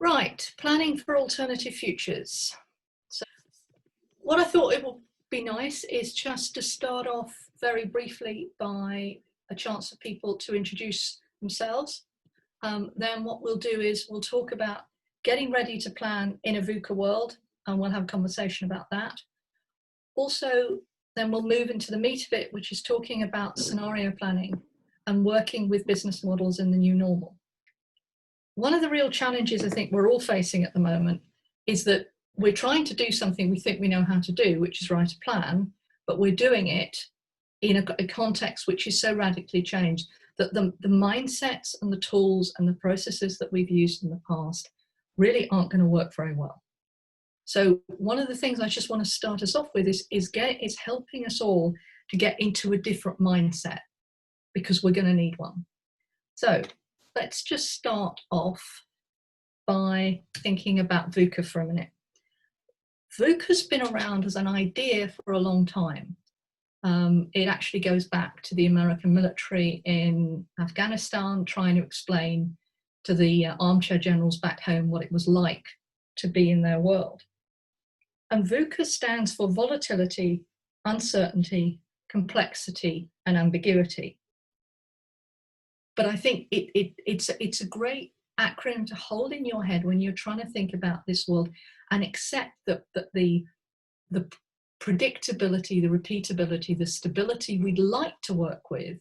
Right, planning for alternative futures. So what I thought it would be nice is just to start off very briefly by a chance for people to introduce themselves. Then what we'll do is we'll talk about getting ready to plan in a Vuca world, and we'll have a conversation about that. Also, then we'll move into the meat of it, which is talking about scenario planning and working with business models in the new normal. One of the real challenges I think we're all facing at the moment is that we're trying to do something we think we know how to do, which is write a plan, but we're doing it in a context which is so radically changed that the mindsets and the tools and the processes that we've used in the past really aren't going to work very well. So one of the things I just want to start us off with is helping us all to get into a different mindset, because we're going to need one. So let's just start off by thinking about Vuca for a minute. Vuca's been around as an idea for a long time. It actually goes back to the American military in Afghanistan, trying to explain to the armchair generals back home what it was like to be in their world. And Vuca stands for volatility, uncertainty, complexity, and ambiguity. But I think it's a great acronym to hold in your head when you're trying to think about this world and accept that the predictability, the repeatability, the stability we'd like to work with,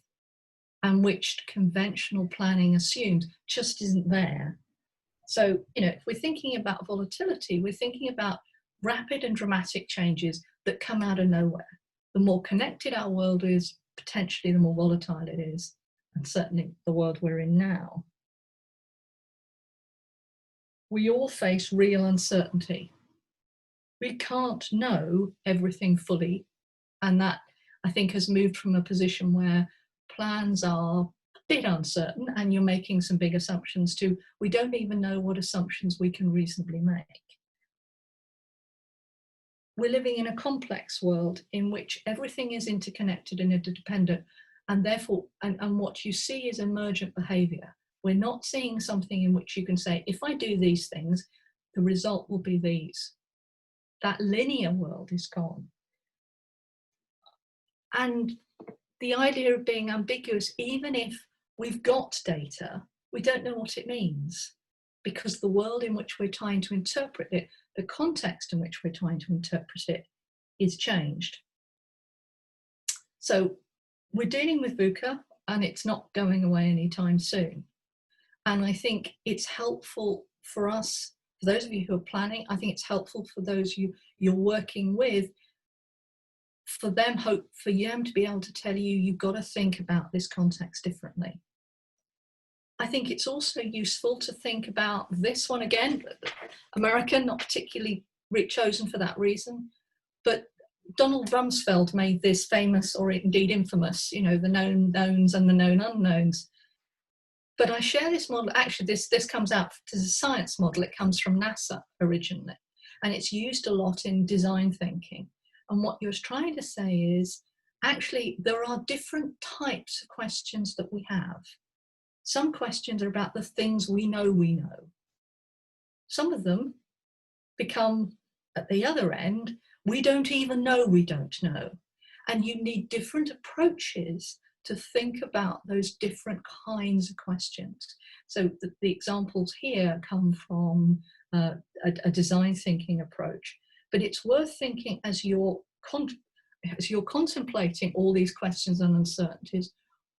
and which conventional planning assumes, just isn't there. So, if we're thinking about volatility, we're thinking about rapid and dramatic changes that come out of nowhere. The more connected our world is, potentially the more volatile it is, and certainly the world we're in now. We all face real uncertainty. We can't know everything fully, and that, I think, has moved from a position where plans are a bit uncertain and you're making some big assumptions to we don't even know what assumptions we can reasonably make. We're living in a complex world in which everything is interconnected and interdependent, and therefore, and what you see is emergent behavior. We're not seeing something in which you can say, if I do these things, the result will be these. That linear world is gone. And the idea of being ambiguous, even if we've got data, we don't know what it means, because the world in which we're trying to interpret it, the context in which we're trying to interpret it, is changed. So we're dealing with Vuca, and it's not going away anytime soon. And I think it's helpful for us, for those of you who are planning, I think it's helpful for those you're working with, for them to be able to tell you, you've got to think about this context differently. I think it's also useful to think about this one again, American, not particularly chosen for that reason, but Donald Rumsfeld made this famous, or indeed infamous, the known knowns and the known unknowns. But I share this model, actually this comes out as a science model, it comes from NASA originally, and it's used a lot in design thinking. And what you're trying to say is, actually, there are different types of questions that we have. Some questions are about the things we know we know. Some of them become, at the other end, we don't even know we don't know. And you need different approaches to think about those different kinds of questions. So the examples here come from a design thinking approach, but it's worth thinking as you're contemplating all these questions and uncertainties,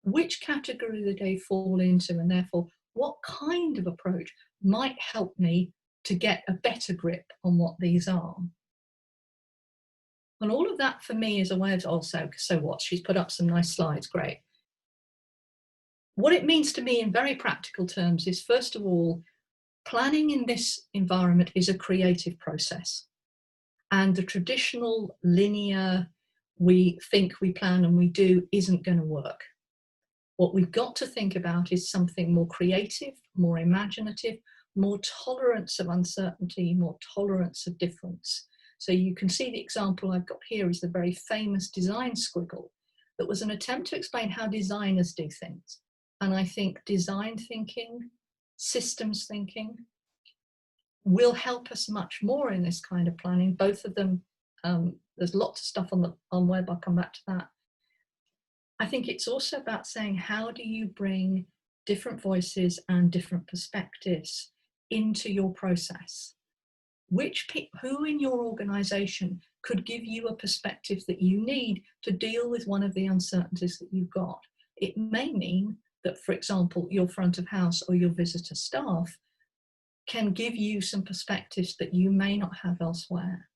which category do they fall into, and therefore what kind of approach might help me to get a better grip on what these are. And all of that for me is a way of, so what? She's put up some nice slides, great. What it means to me in very practical terms is, first of all, planning in this environment is a creative process. And the traditional linear, we think, we plan and we do, isn't going to work. What we've got to think about is something more creative, more imaginative, more tolerance of uncertainty, more tolerance of difference. So you can see the example I've got here is the very famous design squiggle that was an attempt to explain how designers do things. And I think design thinking, systems thinking, will help us much more in this kind of planning. Both of them, there's lots of stuff on web, I'll come back to that. I think it's also about saying, how do you bring different voices and different perspectives into your process? Who in your organization could give you a perspective that you need to deal with one of the uncertainties that you've got? It may mean that, for example, your front of house or your visitor staff can give you some perspectives that you may not have elsewhere.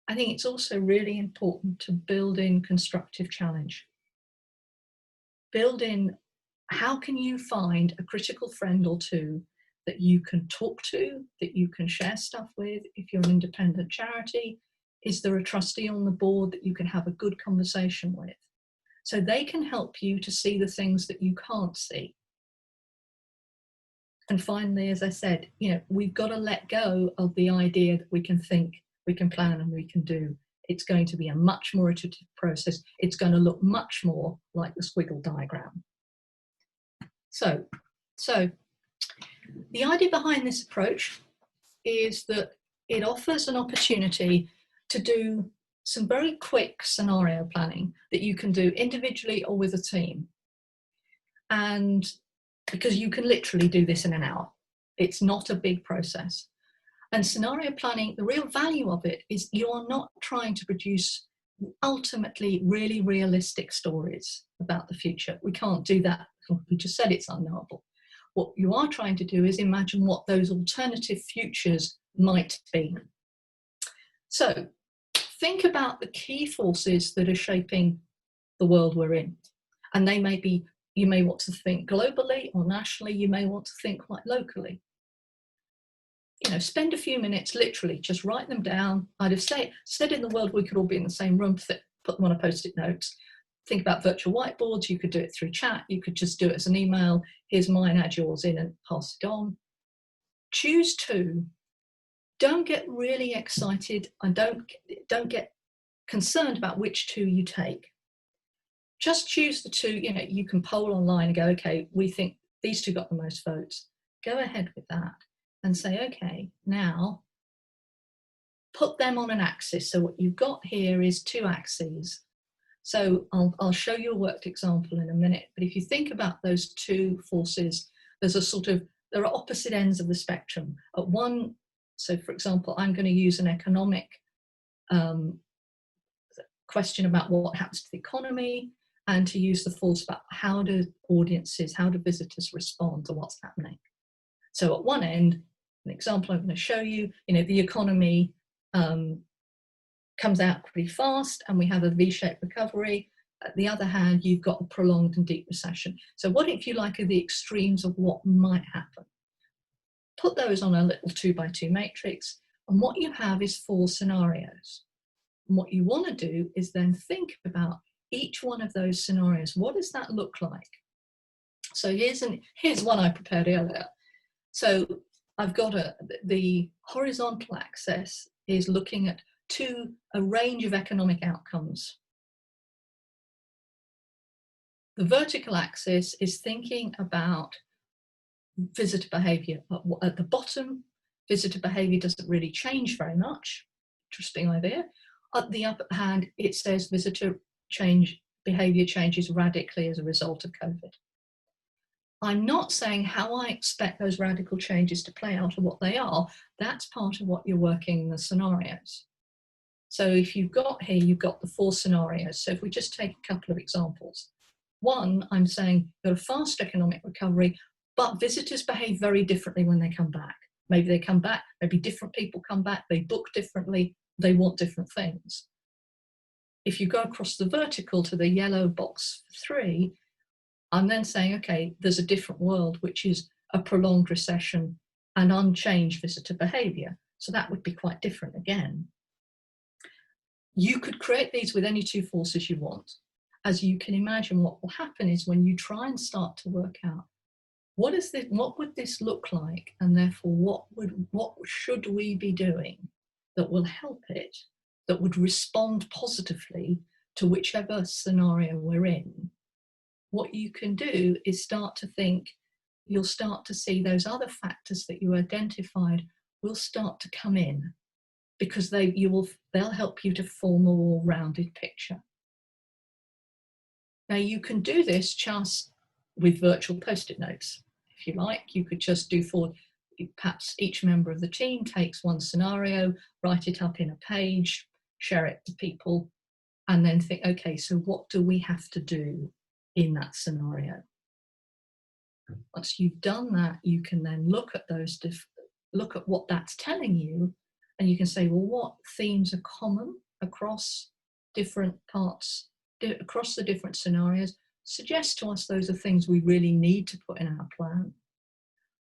I think it's also really important to build in constructive challenge. Build in, how can you find a critical friend or two that you can talk to, that you can share stuff with? If you're an independent charity, is there a trustee on the board that you can have a good conversation with? So they can help you to see the things that you can't see. And finally, as I said, we've got to let go of the idea that we can think, we can plan, and we can do. It's going to be a much more iterative process. It's going to look much more like the squiggle diagram. So the idea behind this approach is that it offers an opportunity to do some very quick scenario planning that you can do individually or with a team. And because you can literally do this in an hour, it's not a big process. And scenario planning, the real value of it is you are not trying to produce ultimately really realistic stories about the future. We can't do that. We just said it's unknowable. What you are trying to do is imagine what those alternative futures might be. So think about the key forces that are shaping the world we're in. And they may be, you may want to think globally or nationally, you may want to think quite locally. Spend a few minutes, literally, just write them down. I'd have said in the world we could all be in the same room, put them on a post-it notes. Think about virtual whiteboards. You could do it through chat. You could just do it as an email. Here's mine, add yours in and pass it on. Choose two. Don't get really excited and don't get concerned about which two you take. Just choose the two. You can poll online and go, okay, we think these two got the most votes. Go ahead with that and say, okay, now put them on an axis. So what you've got here is two axes. So I'll show you a worked example in a minute, but if you think about those two forces, there are opposite ends of the spectrum. At one, so for example, I'm going to use an economic question about what happens to the economy, and to use the force about how do visitors respond to what's happening. So at one end, an example I'm going to show you, the economy comes out pretty fast and we have a V-shaped recovery. At the other hand, you've got a prolonged and deep recession. So what, if you like, are the extremes of what might happen? Put those on a little 2x2 matrix, and what you have is 4 scenarios. And what you want to do is then think about each one of those scenarios. What does that look like? So here's one I prepared earlier. So I've got the horizontal axis is looking at a range of economic outcomes. The vertical axis is thinking about visitor behaviour. At the bottom, visitor behaviour doesn't really change very much. Interesting idea. At the upper hand, it says visitor behaviour changes radically as a result of COVID. I'm not saying how I expect those radical changes to play out or what they are. That's part of what you're working in the scenarios. So if you've got the 4 scenarios. So if we just take a couple of examples. One, I'm saying you've got a fast economic recovery, but visitors behave very differently when they come back. Maybe they come back, maybe different people come back, they book differently, they want different things. If you go across the vertical to the yellow box 3, I'm then saying, okay, there's a different world, which is a prolonged recession and unchanged visitor behaviour. So that would be quite different again. You could create these with any 2 forces you want. As you can imagine, what will happen is when you try and start to work out what would this look like, and therefore what should we be doing that will help it, that would respond positively to whichever scenario we're in. What you can do is start to think, you'll start to see those other factors that you identified will start to come in, because they'll help you to form a well-rounded picture. Now, you can do this just with virtual post-it notes. If you like, you could just do perhaps each member of the team takes one scenario, write it up in a page, share it to people, and then think, okay, so what do we have to do in that scenario? Once you've done that, you can then look at what that's telling you, and you can say, well, what themes are common across different parts, across the different scenarios? Suggest to us those are things we really need to put in our plan,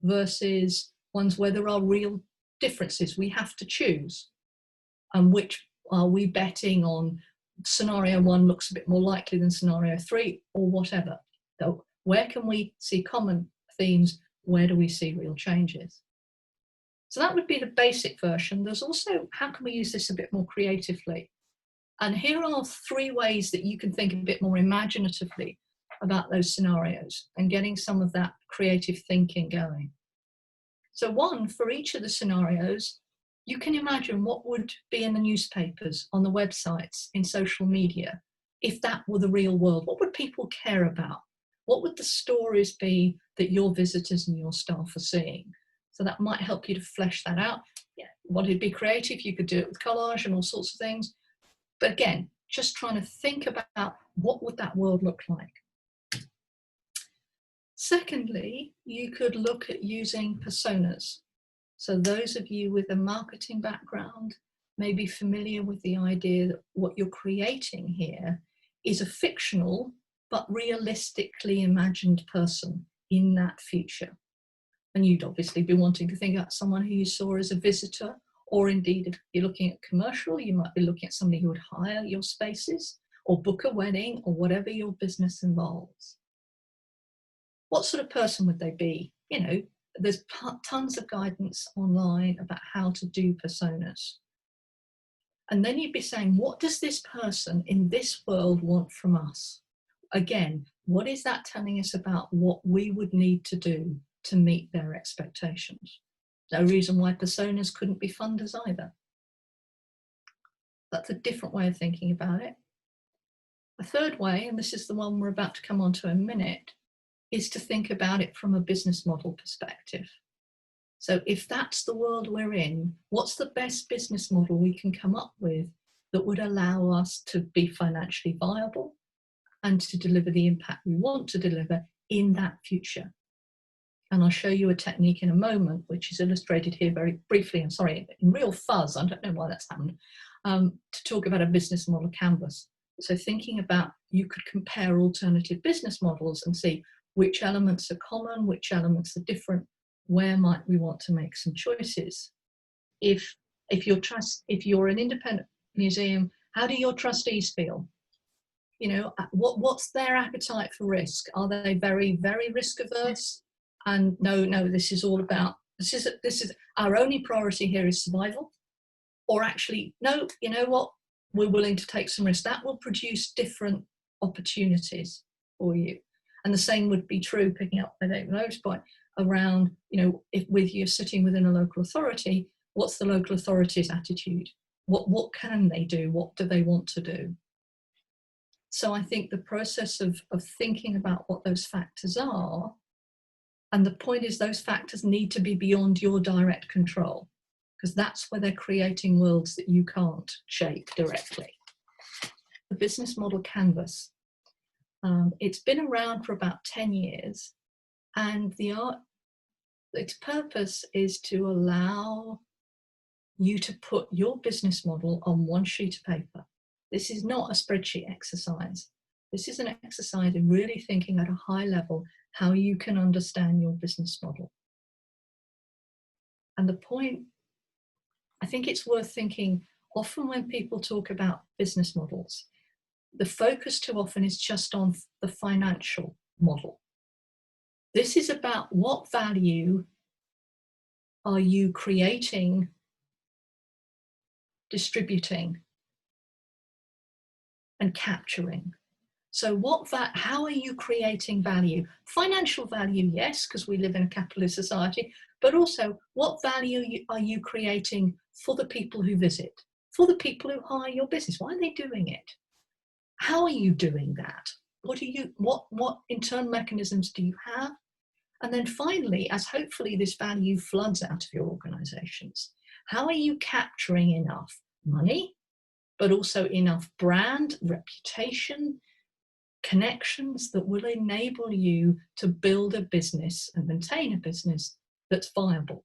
versus ones where there are real differences we have to choose. And which are we betting on? Scenario 1 looks a bit more likely than scenario 3, or whatever. So where can we see common themes? Where do we see real changes? So that would be the basic version. There's also, how can we use this a bit more creatively? And here are 3 ways that you can think a bit more imaginatively about those scenarios and getting some of that creative thinking going. So 1, for each of the scenarios, you can imagine what would be in the newspapers, on the websites, in social media, if that were the real world. What would people care about? What would the stories be that your visitors and your staff are seeing? So that might help you to flesh that out. Yeah, wanted to be creative, you could do it with collage and all sorts of things. But again, just trying to think about what would that world look like. Secondly, you could look at using personas. So those of you with a marketing background may be familiar with the idea that what you're creating here is a fictional but realistically imagined person in that future. And you'd obviously be wanting to think about someone who you saw as a visitor, or indeed if you're looking at commercial, you might be looking at somebody who would hire your spaces or book a wedding or whatever your business involves. What sort of person would they be? You know, there's tons of guidance online about how to do personas. And then you'd be saying, what does this person in this world want from us? Again, what is that telling us about what we would need to do to meet their expectations? No reason why personas couldn't be funders either. That's a different way of thinking about it. A third way, and this is the one we're about to come on to in a minute, is to think about it from a business model perspective. So if that's the world we're in, what's the best business model we can come up with that would allow us to be financially viable and to deliver the impact we want to deliver in that future? And I'll show you a technique in a moment, which is illustrated here very briefly, and sorry, in real fuzz, I don't know why that's happened, to talk about a business model canvas. So thinking about, you could compare alternative business models and see which elements are common, which elements are different, where might we want to make some choices. If you're an independent museum, how do your trustees feel? You know, what's their appetite for risk? Are they very, very risk averse? And no, this is all about, this is our only priority here is survival. Or actually, no, you know what, we're willing to take some risk. That will produce different opportunities for you. And the same would be true, picking up my David's point, around, you know, if with you sitting within a local authority, what's the local authority's attitude? What can they do? What do they want to do? So I think the process of thinking about what those factors are, and the point is those factors need to be beyond your direct control, because that's where they're creating worlds that you can't shape directly. The business model canvas. It's been around for about 10 years, and its purpose is to allow you to put your business model on one sheet of paper. This is not a spreadsheet exercise. This is an exercise in really thinking at a high level how you can understand your business model. And the point, I think it's worth thinking, often when people talk about business models, the focus too often is just on the financial model. This is about what value are you creating, distributing, and capturing. So how are you creating value? Financial value, yes, because we live in a capitalist society, but also what value are you creating for the people who visit, for the people who hire your business? Why are they doing it? How are you doing that? What internal mechanisms do you have? And then finally, as hopefully this value floods out of your organizations, how are you capturing enough money, but also enough brand, reputation, connections that will enable you to build a business and maintain a business that's viable?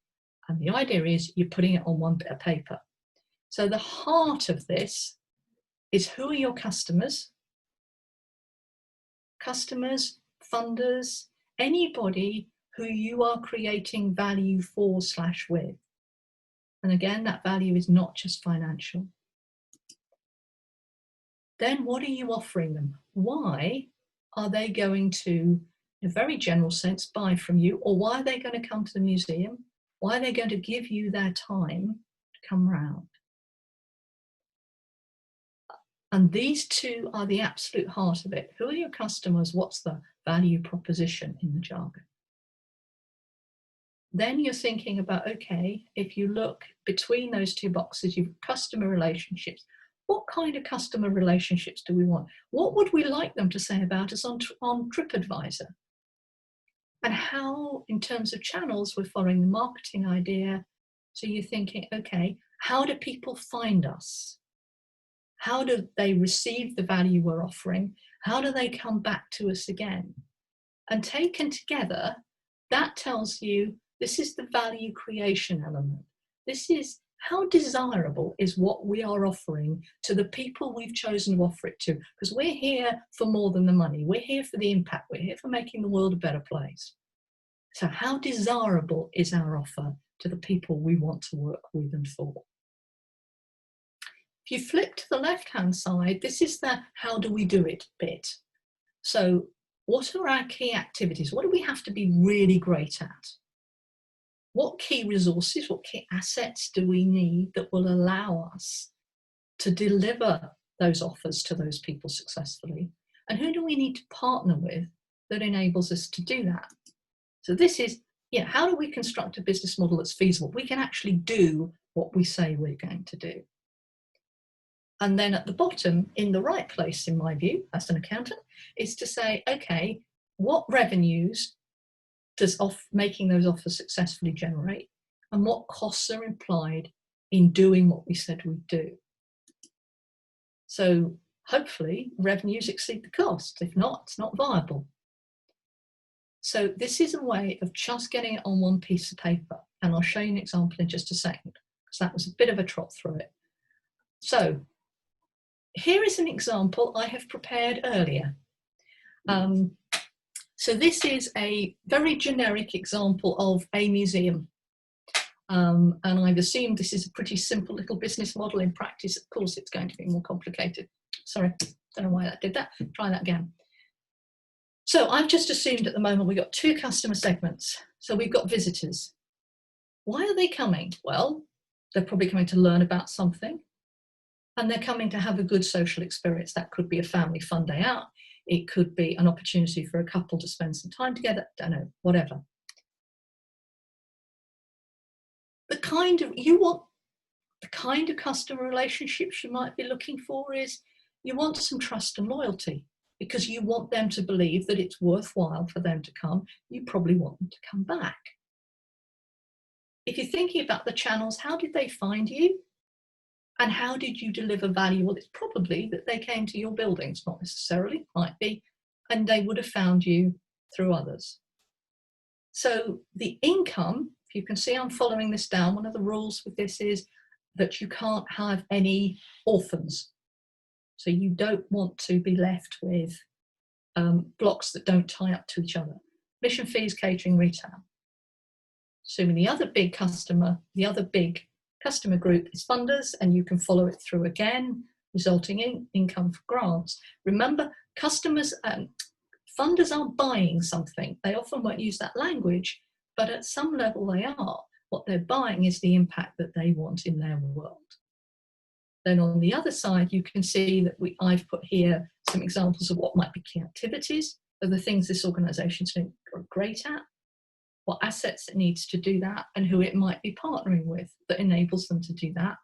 And the idea is you're putting it on one bit of paper. So the heart of this is, who are your customers? Customers, funders, anybody who you are creating value for/with. And again, that value is not just financial. Then what are you offering them? Why are they going to, in a very general sense, buy from you? Or why are they going to come to the museum? Why are they going to give you their time to come round? And these two are the absolute heart of it. Who are your customers? What's the value proposition in the jargon? Then you're thinking about, okay, if you look between those two boxes, you've customer relationships. What kind of customer relationships do we want? What would we like them to say about us on TripAdvisor? And how, in terms of channels, we're following the marketing idea. So you're thinking, okay, how do people find us? How do they receive the value we're offering? How do they come back to us again? And taken together, that tells you this is the value creation element. This is how desirable is what we are offering to the people we've chosen to offer it to. Because we're here for more than the money. We're here for the impact. We're here for making the world a better place. So how desirable is our offer to the people we want to work with and for? If you flip to the left-hand side, this is the how do we do it bit. So what are our key activities? What do we have to be really great at? What key resources, what key assets do we need that will allow us to deliver those offers to those people successfully? And who do we need to partner with that enables us to do that? So this is, how do we construct a business model that's feasible? We can actually do what we say we're going to do. And then at the bottom, in the right place, in my view, as an accountant, is to say, okay, what revenues does making those offers successfully generate? And what costs are implied in doing what we said we'd do? So hopefully revenues exceed the costs. If not, it's not viable. So this is a way of just getting it on one piece of paper. And I'll show you an example in just a second, because that was a bit of a trot through it. So here is an example I have prepared earlier. So this is a very generic example of a museum. And I've assumed this is a pretty simple little business model. In practice, of course, it's going to be more complicated. Sorry, don't know why that did that. Try that again. So I've just assumed at the moment we've got two customer segments. So we've got visitors. Why are they coming? Well, they're probably coming to learn about something. And they're coming to have a good social experience. That could be a family fun day out. It could be an opportunity for a couple to spend some time together. Don't know, whatever. The kind of customer relationships you might be looking for is you want some trust and loyalty, because you want them to believe that it's worthwhile for them to come. You probably want them to come back. If you're thinking about the channels, how did they find you? And how did you deliver value? Well, it's probably that they came to your buildings, not necessarily, might be, and they would have found you through others. So the income, if you can see I'm following this down, one of the rules with this is that you can't have any orphans. So you don't want to be left with blocks that don't tie up to each other. Mission fees, catering, retail. Assuming the other big customer group is funders, and you can follow it through again, resulting in income for grants. Remember, funders are buying something. They often won't use that language, but at some level they are. What they're buying is the impact that they want in their world. Then on the other side, you can see that I've put here some examples of what might be key activities, of the things this organisation's great at, what assets it needs to do that, and who it might be partnering with that enables them to do that.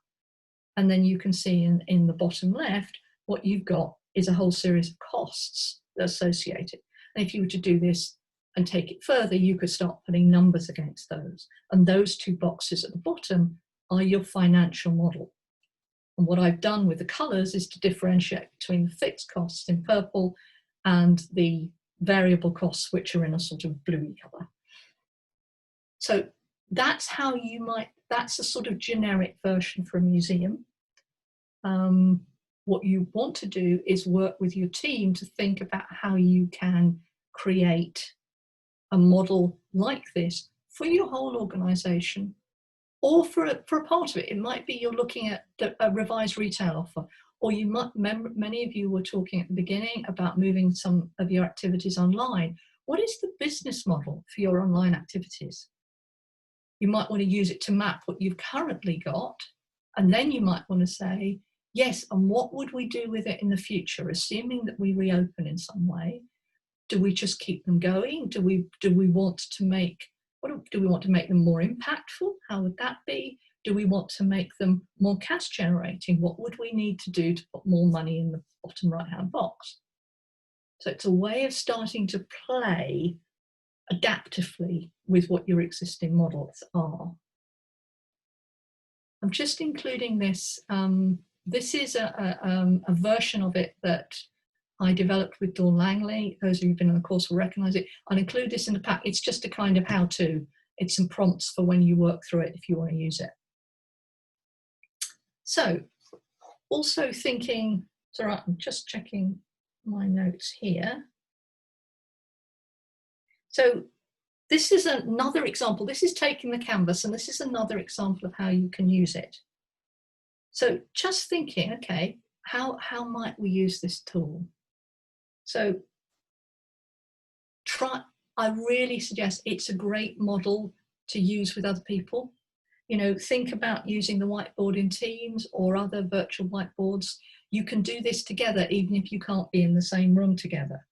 And then you can see in the bottom left, what you've got is a whole series of costs associated. And if you were to do this and take it further, you could start putting numbers against those. And those two boxes at the bottom are your financial model. And what I've done with the colours is to differentiate between the fixed costs in purple and the variable costs, which are in a sort of bluey colour. So that's how you might, that's a sort of generic version for a museum. What you want to do is work with your team to think about how you can create a model like this for your whole organisation, or for a part of it. It might be you're looking at a revised retail offer, or you might, many of you were talking at the beginning about moving some of your activities online. What is the business model for your online activities? You might want to use it to map what you've currently got, and then you might want to say, yes, and what would we do with it in the future, assuming that we reopen in some way? Do we just keep them going? Do we want to make, do we want to make them more impactful? How would that be? Do we want to make them more cash generating? What would we need to do to put more money in the bottom right hand box? So it's a way of starting to play adaptively with what your existing models are. I'm just including this. This is a version of it that I developed with Dawn Langley. Those of you who've been on the course will recognise it. I'll include this in the pack. It's just a kind of how-to. It's some prompts for when you work through it if you want to use it. So, also thinking, sorry, I'm just checking my notes here. So this is another example. This is taking the canvas, and this is another example of how you can use it. So just thinking, okay, how might we use this tool? So I really suggest it's a great model to use with other people. You know, think about using the whiteboard in Teams or other virtual whiteboards. You can do this together even if you can't be in the same room together.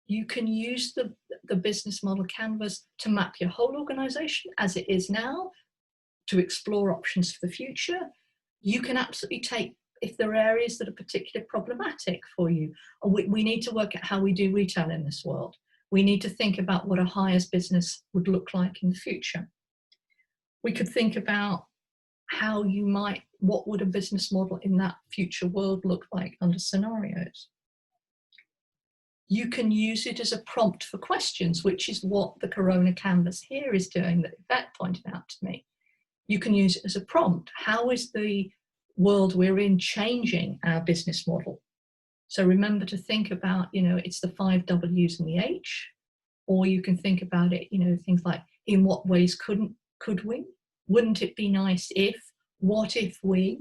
You can use the business model canvas to map your whole organisation as it is now, to explore options for the future. You can absolutely take, if there are areas that are particularly problematic for you, or we need to work out how we do retail in this world. We need to think about what a hires business would look like in the future. We could think about how you might, what would a business model in that future world look like under scenarios. You can use it as a prompt for questions, which is what the Corona canvas here is doing that Yvette pointed out to me. You can use it as a prompt. How is the world we're in changing our business model? So remember to think about, you know, it's the 5 W's and the H, or you can think about it, you know, things like, in what ways could we? Wouldn't it be nice if? What if we?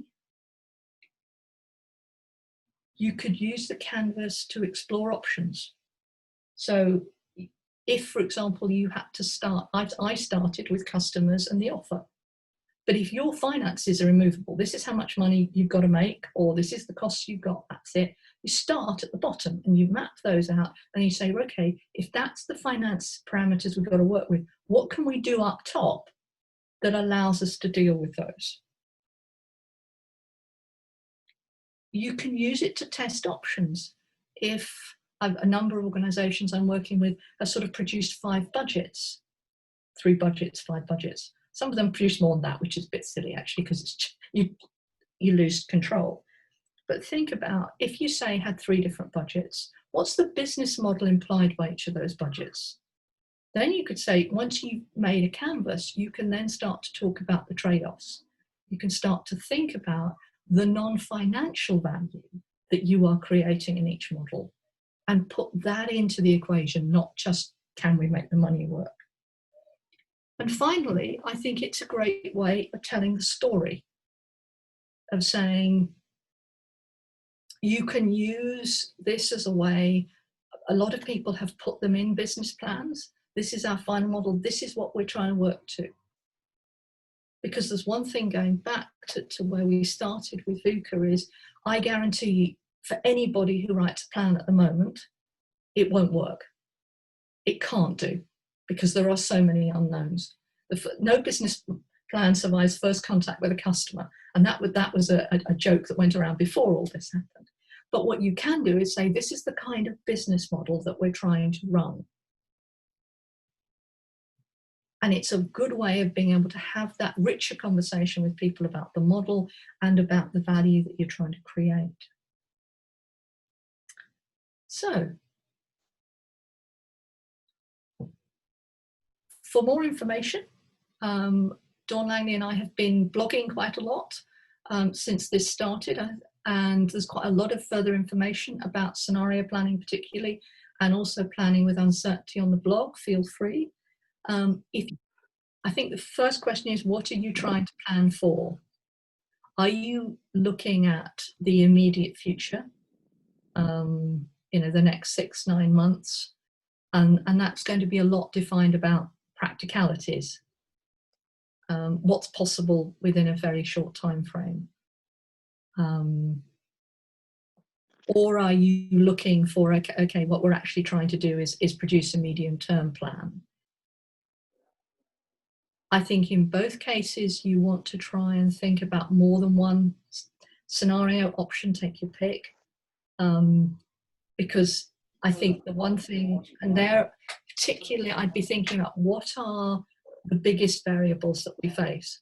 You could use the canvas to explore options. So if, for example, you had to start, I started with customers and the offer. But if your finances are immovable, this is how much money you've got to make, or this is the costs you've got, that's it. You start at the bottom and you map those out and you say, okay, if that's the finance parameters we've got to work with, what can we do up top that allows us to deal with those? You can use it to test options. If a number of organisations I'm working with have sort of produced 5 budgets, 3 budgets, 5 budgets. Some of them produce more than that, which is a bit silly actually, because it's, you lose control. But think about, if you say had 3 different budgets, what's the business model implied by each of those budgets? Then you could say, once you've made a canvas, you can then start to talk about the trade-offs. You can start to think about the non-financial value that you are creating in each model and put that into the equation, not just can we make the money work. And finally, I think it's a great way of telling the story, of saying you can use this as a way. A lot of people have put them in business plans. This is our final model. This is what we're trying to work to. Because there's one thing going back to where we started with Vuca is, I guarantee for anybody who writes a plan at the moment, it won't work. It can't do, because there are so many unknowns. No business plan survives first contact with a customer, and that was a joke that went around before all this happened. But what you can do is say, this is the kind of business model that we're trying to run. And it's a good way of being able to have that richer conversation with people about the model and about the value that you're trying to create. So, for more information, Dawn Langley and I have been blogging quite a lot since this started, and there's quite a lot of further information about scenario planning particularly, and also planning with uncertainty on the blog. Feel free. I think the first question is, what are you trying to plan for? Are you looking at the immediate future, the next 6-9 months? And that's going to be a lot defined about practicalities. What's possible within a very short time frame? Or are you looking for, okay, what we're actually trying to do is produce a medium-term plan? I think in both cases, you want to try and think about more than one scenario option, take your pick. Because I think the one thing, and there particularly I'd be thinking about, what are the biggest variables that we face?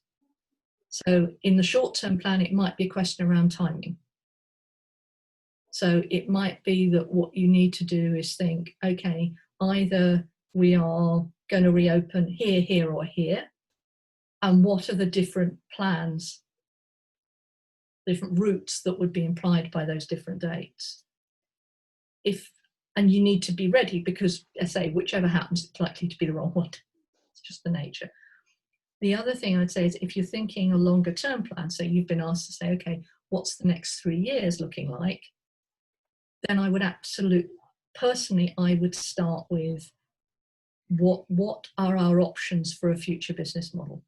So in the short-term plan, it might be a question around timing. So it might be that what you need to do is think, okay, either we are going to reopen here, here, or here, and what are the different plans, different routes that would be implied by those different dates? And you need to be ready, because, I say, whichever happens, it's likely to be the wrong one. It's just the nature. The other thing I'd say is, if you're thinking a longer term plan, so you've been asked to say, okay, what's the next 3 years looking like? Then I would personally, I would start with what are our options for a future business model?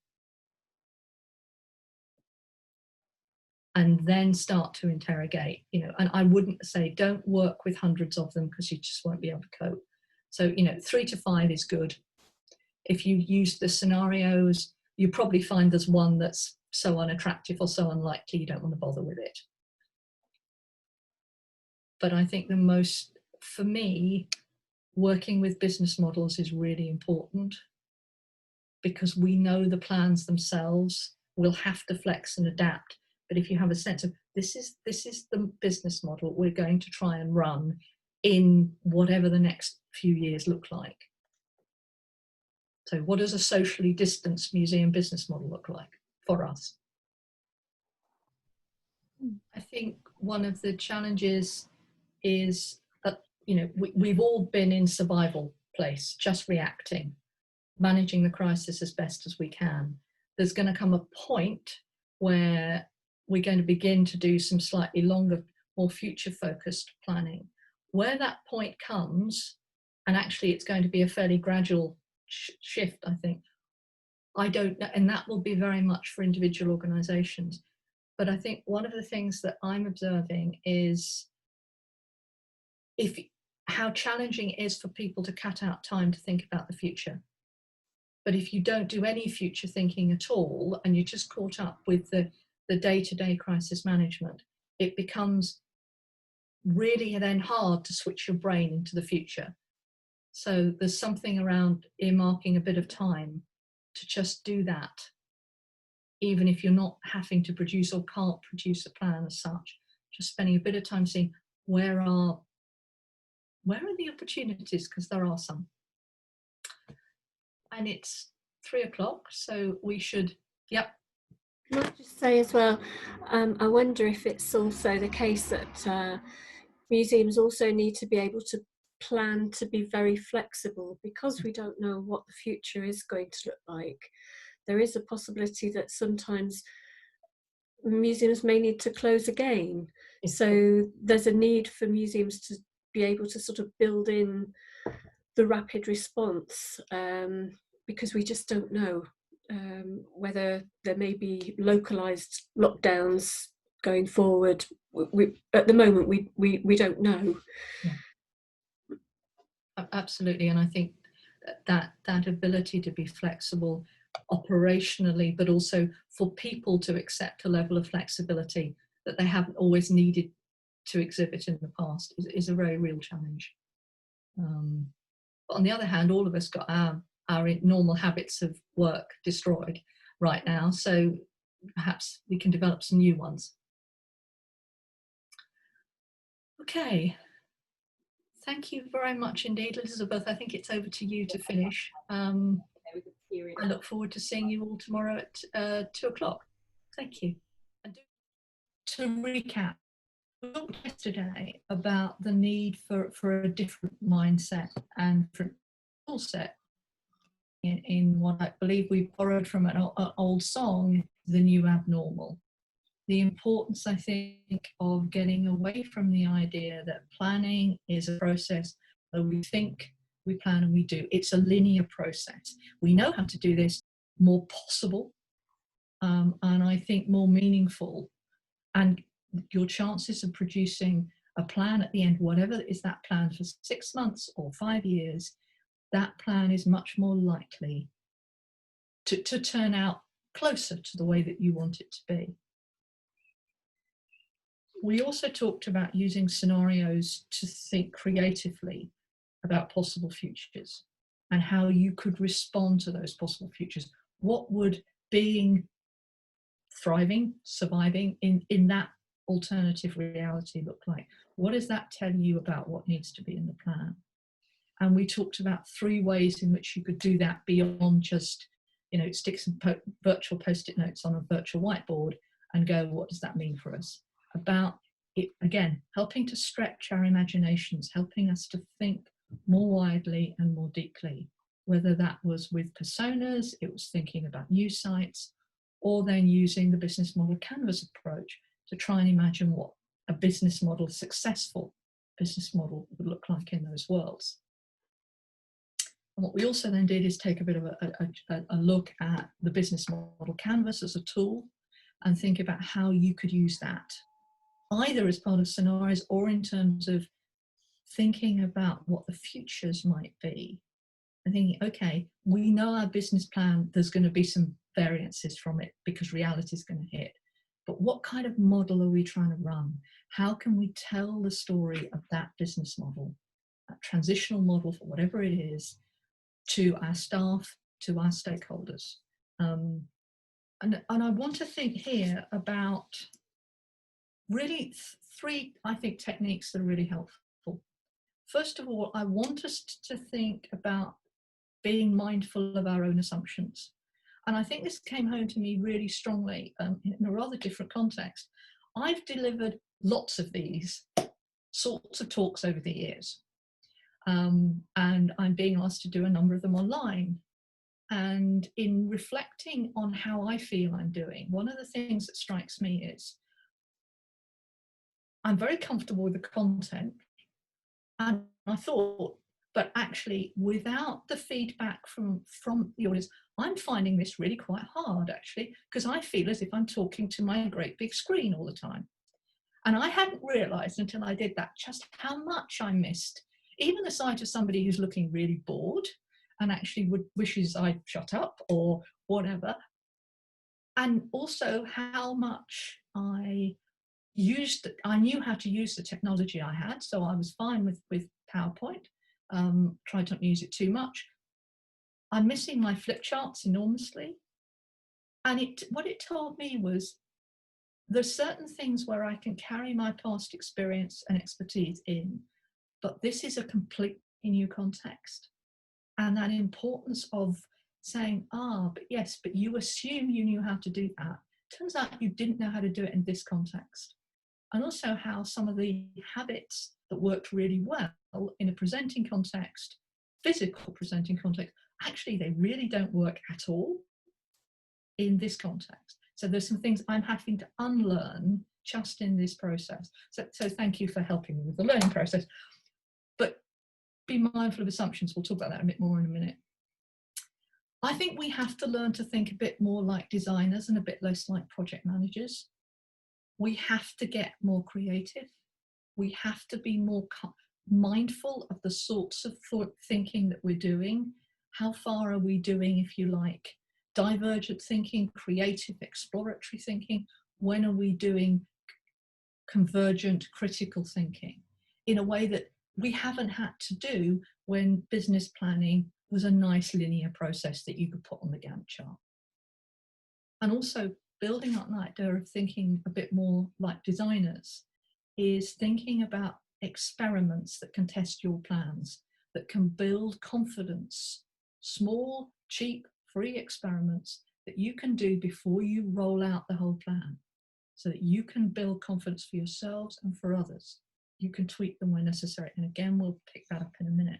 And then start to interrogate, and I wouldn't say don't work with hundreds of them, because you just won't be able to cope. So, 3 to 5 is good. If you use the scenarios, you probably find there's one that's so unattractive or so unlikely you don't want to bother with it. But I think for me, working with business models is really important, because we know the plans themselves will have to flex and adapt. But if you have a sense of, this is the business model we're going to try and run in whatever the next few years look like. So what does a socially distanced museum business model look like for us? I think one of the challenges is that, we've all been in survival place, just reacting, managing the crisis as best as we can. There's going to come a point where we're going to begin to do some slightly longer, more future-focused planning. Where that point comes, and actually it's going to be a fairly gradual shift, I think, I don't know, and that will be very much for individual organisations. But I think one of the things that I'm observing is how challenging it is for people to cut out time to think about the future. But if you don't do any future thinking at all, and you're just caught up with the day-to-day crisis management, it becomes really then hard to switch your brain into the future. So there's something around earmarking a bit of time to just do that, even if you're not having to produce or can't produce a plan as such. Just spending a bit of time seeing where are the opportunities, because there are some. And it's 3 o'clock, so we should, yep. Can I just say as well, I wonder if it's also the case that museums also need to be able to plan to be very flexible, because we don't know what the future is going to look like. There is a possibility that sometimes museums may need to close again. So there's a need for museums to be able to sort of build in the rapid response, because we just don't know whether there may be localized lockdowns going forward at the moment we don't know. Yeah. Absolutely, and I think that ability to be flexible operationally, but also for people to accept a level of flexibility that they haven't always needed to exhibit in the past is a very real challenge. But on the other hand, all of us got our normal habits of work destroyed right now, so perhaps we can develop some new ones. Okay. Thank you very much indeed, Elizabeth. I think it's over to you to finish. I look forward to seeing you all tomorrow at 2 o'clock. Thank you. And to recap, we talked yesterday about the need for a different mindset and different tool set in what I believe we borrowed from an old song, The New Abnormal. The importance, I think, of getting away from the idea that planning is a process where we think, we plan, and we do. It's a linear process. We know how to do this, more possible, and I think more meaningful. And your chances of producing a plan at the end, whatever is that plan for 6 months or 5 years, that plan is much more likely to turn out closer to the way that you want it to be. We also talked about using scenarios to think creatively about possible futures and how you could respond to those possible futures. What would being, thriving, surviving in that alternative reality look like? What does that tell you about what needs to be in the plan? And we talked about 3 ways in which you could do that beyond just, stick some virtual post-it notes on a virtual whiteboard and go, what does that mean for us? About it, again, helping to stretch our imaginations, helping us to think more widely and more deeply, whether that was with personas, it was thinking about new sites, or then using the business model canvas approach to try and imagine what a business model, successful business model, would look like in those worlds. And what we also then did is take a bit of a look at the business model canvas as a tool and think about how you could use that, either as part of scenarios or in terms of thinking about what the futures might be. And thinking, okay, we know our business plan, there's going to be some variances from it because reality is going to hit. But what kind of model are we trying to run? How can we tell the story of that business model, that transitional model for whatever it is, to our staff, to our stakeholders? And I want to think here about really 3, I think, techniques that are really helpful. First of all, I want us to think about being mindful of our own assumptions. And I think this came home to me really strongly in a rather different context. I've delivered lots of these sorts of talks over the years. And I'm being asked to do a number of them online. And in reflecting on how I feel I'm doing, one of the things that strikes me is I'm very comfortable with the content. And I thought, but actually, without the feedback from the audience, I'm finding this really quite hard, actually, because I feel as if I'm talking to my great big screen all the time. And I hadn't realised until I did that just how much I missed, even the sight of somebody who's looking really bored and actually wishes I'd shut up or whatever. And also how much I knew how to use the technology I had, so I was fine with PowerPoint, tried not to use it too much. I'm missing my flip charts enormously. And what it told me was there's certain things where I can carry my past experience and expertise in, but this is a completely new context. And that importance of saying, but yes, but you assume you knew how to do that. Turns out you didn't know how to do it in this context. And also how some of the habits that worked really well in a presenting context, physical presenting context, actually they really don't work at all in this context. So there's some things I'm having to unlearn just in this process. So thank you for helping me with the learning process. But be mindful of assumptions. We'll talk about that a bit more in a minute. I think we have to learn to think a bit more like designers and a bit less like project managers. we have to get more creative. We have to be more mindful of the sorts of thinking that we're doing. How far are we doing, if you like, divergent thinking, creative, exploratory thinking? When are we doing convergent, critical thinking in a way that we haven't had to do when business planning was a nice linear process that you could put on the Gantt chart? And also building up that idea of thinking a bit more like designers is thinking about experiments that can test your plans, that can build confidence, small, cheap, free experiments that you can do before you roll out the whole plan, so that you can build confidence for yourselves and for others. You can tweak them where necessary. And again, we'll pick that up in a minute.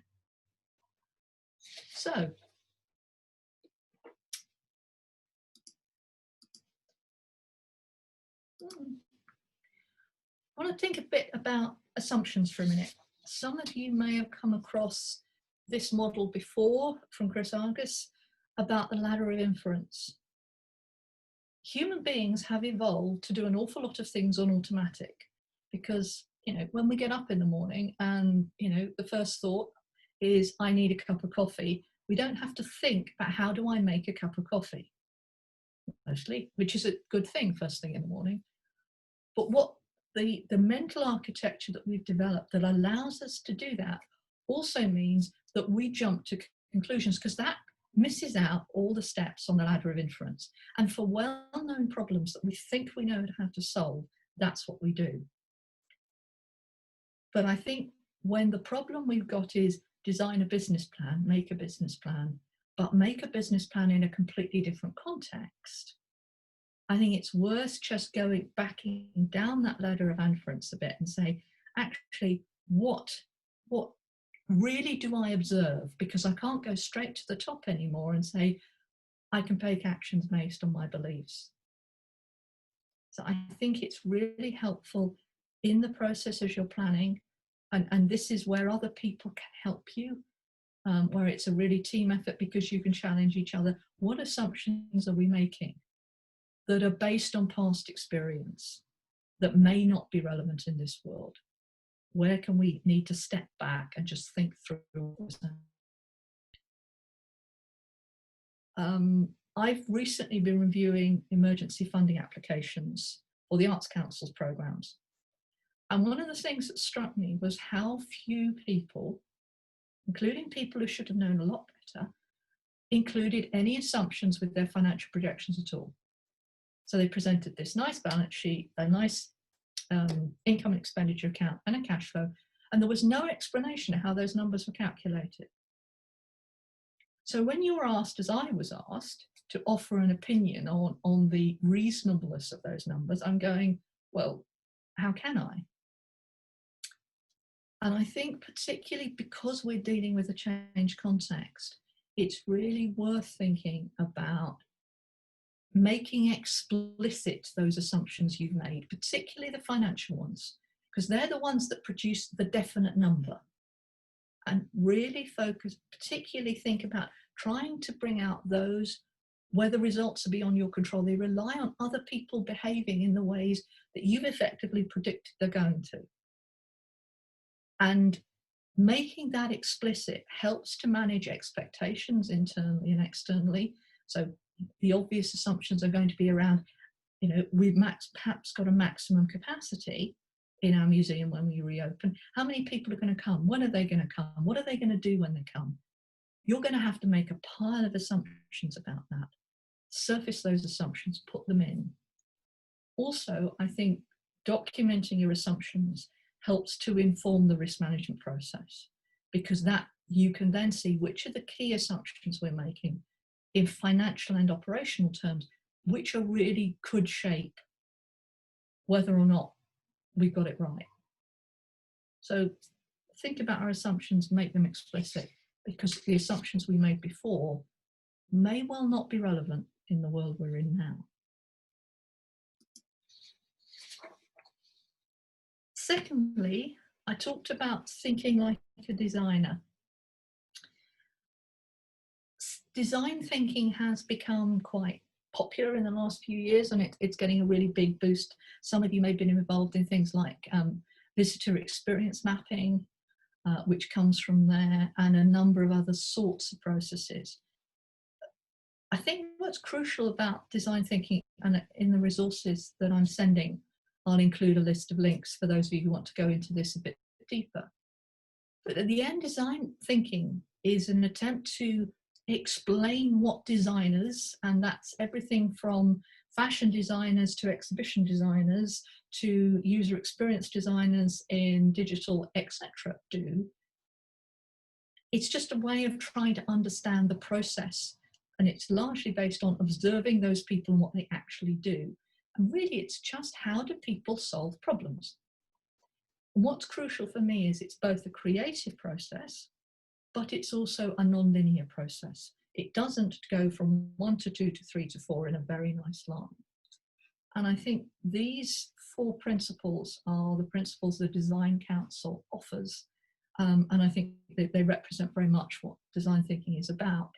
So, I want to think a bit about assumptions for a minute. Some of you may have come across this model before from Chris Argus about the ladder of inference. Human beings have evolved to do an awful lot of things on automatic because, when we get up in the morning and, the first thought is, I need a cup of coffee, we don't have to think about how do I make a cup of coffee, mostly, which is a good thing first thing in the morning. But what the mental architecture that we've developed that allows us to do that also means that we jump to conclusions, because that misses out all the steps on the ladder of inference. And for well-known problems that we think we know how to solve, that's what we do. But I think when the problem we've got is design a business plan, make a business plan, but make a business plan in a completely different context, I think it's worth just backing down that ladder of inference a bit and say, actually, what really do I observe? Because I can't go straight to the top anymore and say, I can take actions based on my beliefs. So I think it's really helpful in the process as you're planning, and this is where other people can help you, where it's a really team effort because you can challenge each other. What assumptions are we making that are based on past experience that may not be relevant in this world? Where can we need to step back and just think through? I've recently been reviewing emergency funding applications for the Arts Council's programmes. And one of the things that struck me was how few people, including people who should have known a lot better, included any assumptions with their financial projections at all. So they presented this nice balance sheet, a nice income and expenditure account and a cash flow, and there was no explanation of how those numbers were calculated. So when you were asked, as I was asked, to offer an opinion on the reasonableness of those numbers, I'm going, well, how can I? And I think particularly because we're dealing with a change context, it's really worth thinking about making explicit those assumptions you've made, particularly the financial ones, because they're the ones that produce the definite number. And really focus, particularly think about trying to bring out those where the results are beyond your control. They rely on other people behaving in the ways that you've effectively predicted they're going to. And making that explicit helps to manage expectations internally and externally. So the obvious assumptions are going to be around, we've perhaps got a maximum capacity in our museum when we reopen. How many people are going to come? When are they going to come? What are they going to do when they come? You're going to have to make a pile of assumptions about that. Surface those assumptions, put them in. Also, I think documenting your assumptions helps to inform the risk management process, because that you can then see which are the key assumptions we're making in financial and operational terms, which are really could shape whether or not we've got it right. So think about our assumptions, make them explicit, because the assumptions we made before may well not be relevant in the world we're in now. Secondly, I talked about thinking like a designer. Design thinking has become quite popular in the last few years, and it's getting a really big boost. Some of you may have been involved in things like visitor experience mapping, which comes from there, and a number of other sorts of processes. I think what's crucial about design thinking, and in the resources that I'm sending, I'll include a list of links for those of you who want to go into this a bit deeper. But at the end, design thinking is an attempt to explain what designers, and that's everything from fashion designers to exhibition designers to user experience designers in digital, etc., do. It's just a way of trying to understand the process, and it's largely based on observing those people and what they actually do. And really, it's just how do people solve problems? And what's crucial for me is it's both a creative process, but it's also a non-linear process. It doesn't go from 1 to 2 to 3 to 4 in a very nice line. And I think these 4 principles are the principles the Design Council offers. And I think they represent very much what design thinking is about.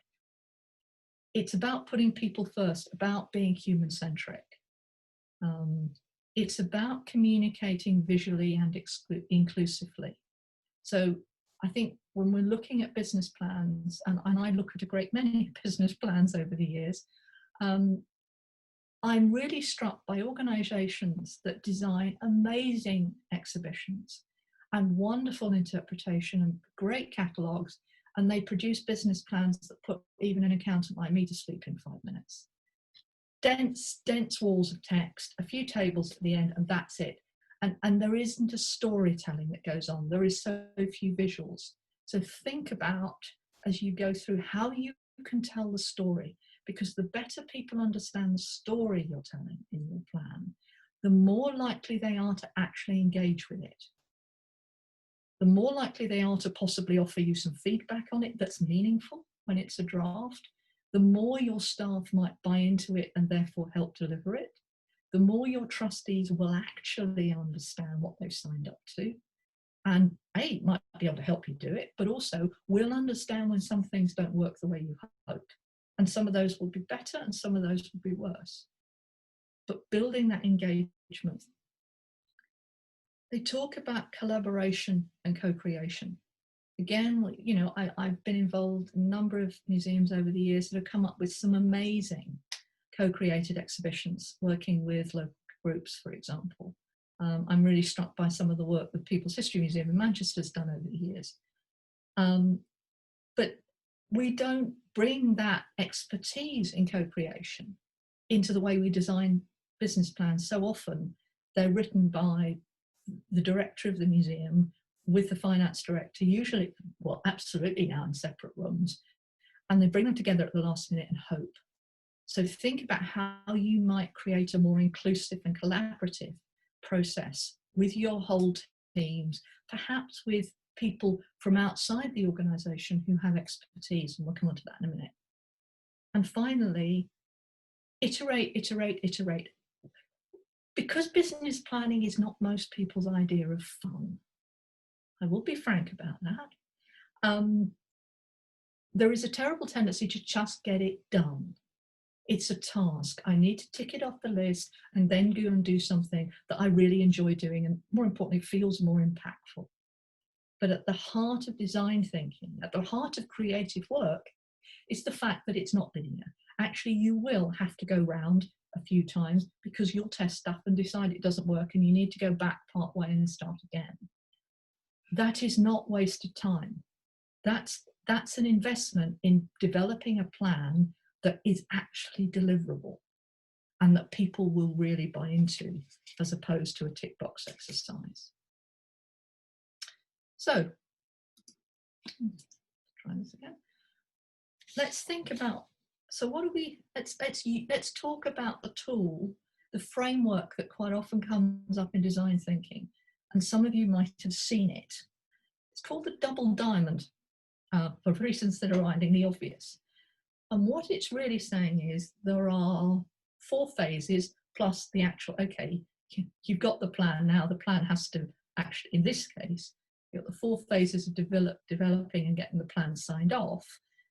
It's about putting people first, about being human-centric. It's about communicating visually and inclusively. So I think when we're looking at business plans, and I look at a great many business plans over the years, I'm really struck by organisations that design amazing exhibitions and wonderful interpretation and great catalogues, and they produce business plans that put even an accountant like me to sleep in 5 minutes. Dense walls of text, a few tables at the end, and that's it. And there isn't a storytelling that goes on. There is so few visuals. So think about, as you go through, how you can tell the story, because the better people understand the story you're telling in your plan, the more likely they are to actually engage with it. The more likely they are to possibly offer you some feedback on it that's meaningful when it's a draft. The more your staff might buy into it and therefore help deliver it, the more your trustees will actually understand what they've signed up to. And A, might be able to help you do it, but also will understand when some things don't work the way you hoped. And some of those will be better and some of those will be worse. But building that engagement. They talk about collaboration and co-creation. Again, you know, I've been involved in a number of museums over the years that have come up with some amazing co-created exhibitions, working with local groups, for example. I'm really struck by some of the work the People's History Museum in Manchester has done over the years. But we don't bring that expertise in co-creation into the way we design business plans. So often they're written by the director of the museum with the finance director, usually, well, absolutely now in separate rooms, and they bring them together at the last minute and hope. So think about how you might create a more inclusive and collaborative process with your whole teams, perhaps with people from outside the organisation who have expertise, and we'll come on to that in a minute. And finally, iterate, iterate, iterate. Because business planning is not most people's idea of fun, I will be frank about that. There is a terrible tendency to just get it done. It's a task. I need to tick it off the list and then go and do something that I really enjoy doing, and more importantly, feels more impactful. But at the heart of design thinking, at the heart of creative work, is the fact that it's not linear. Actually, you will have to go round a few times because you'll test stuff and decide it doesn't work and you need to go back part way and start again. That is not wasted time. That's an investment in developing a plan that is actually deliverable and that people will really buy into, as opposed to a tick box exercise. So, try this again. Let's think about, so what do we, let's talk about the tool, the framework that quite often comes up in design thinking, and some of you might have seen it. It's called the double diamond, for reasons that are finding obvious. And what it's really saying is there are 4 phases plus the actual, okay, you've got the plan now, the plan has to actually, in this case, you've got the 4 phases of developing and getting the plan signed off,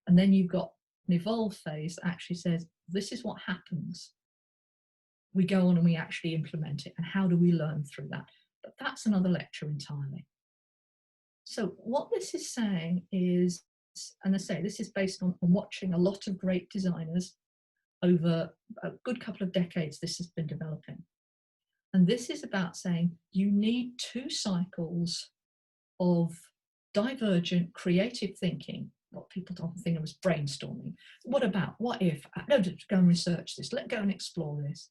and then you've got an evolve phase that actually says, this is what happens. We go on and we actually implement it. And how do we learn through that? But that's another lecture entirely. So what this is saying is, and I say this is based on watching a lot of great designers over a good couple of decades. This has been developing. And this is about saying you need 2 cycles of divergent creative thinking, what people often think of as brainstorming. What about, what if, no, just go and research this, let's go and explore this.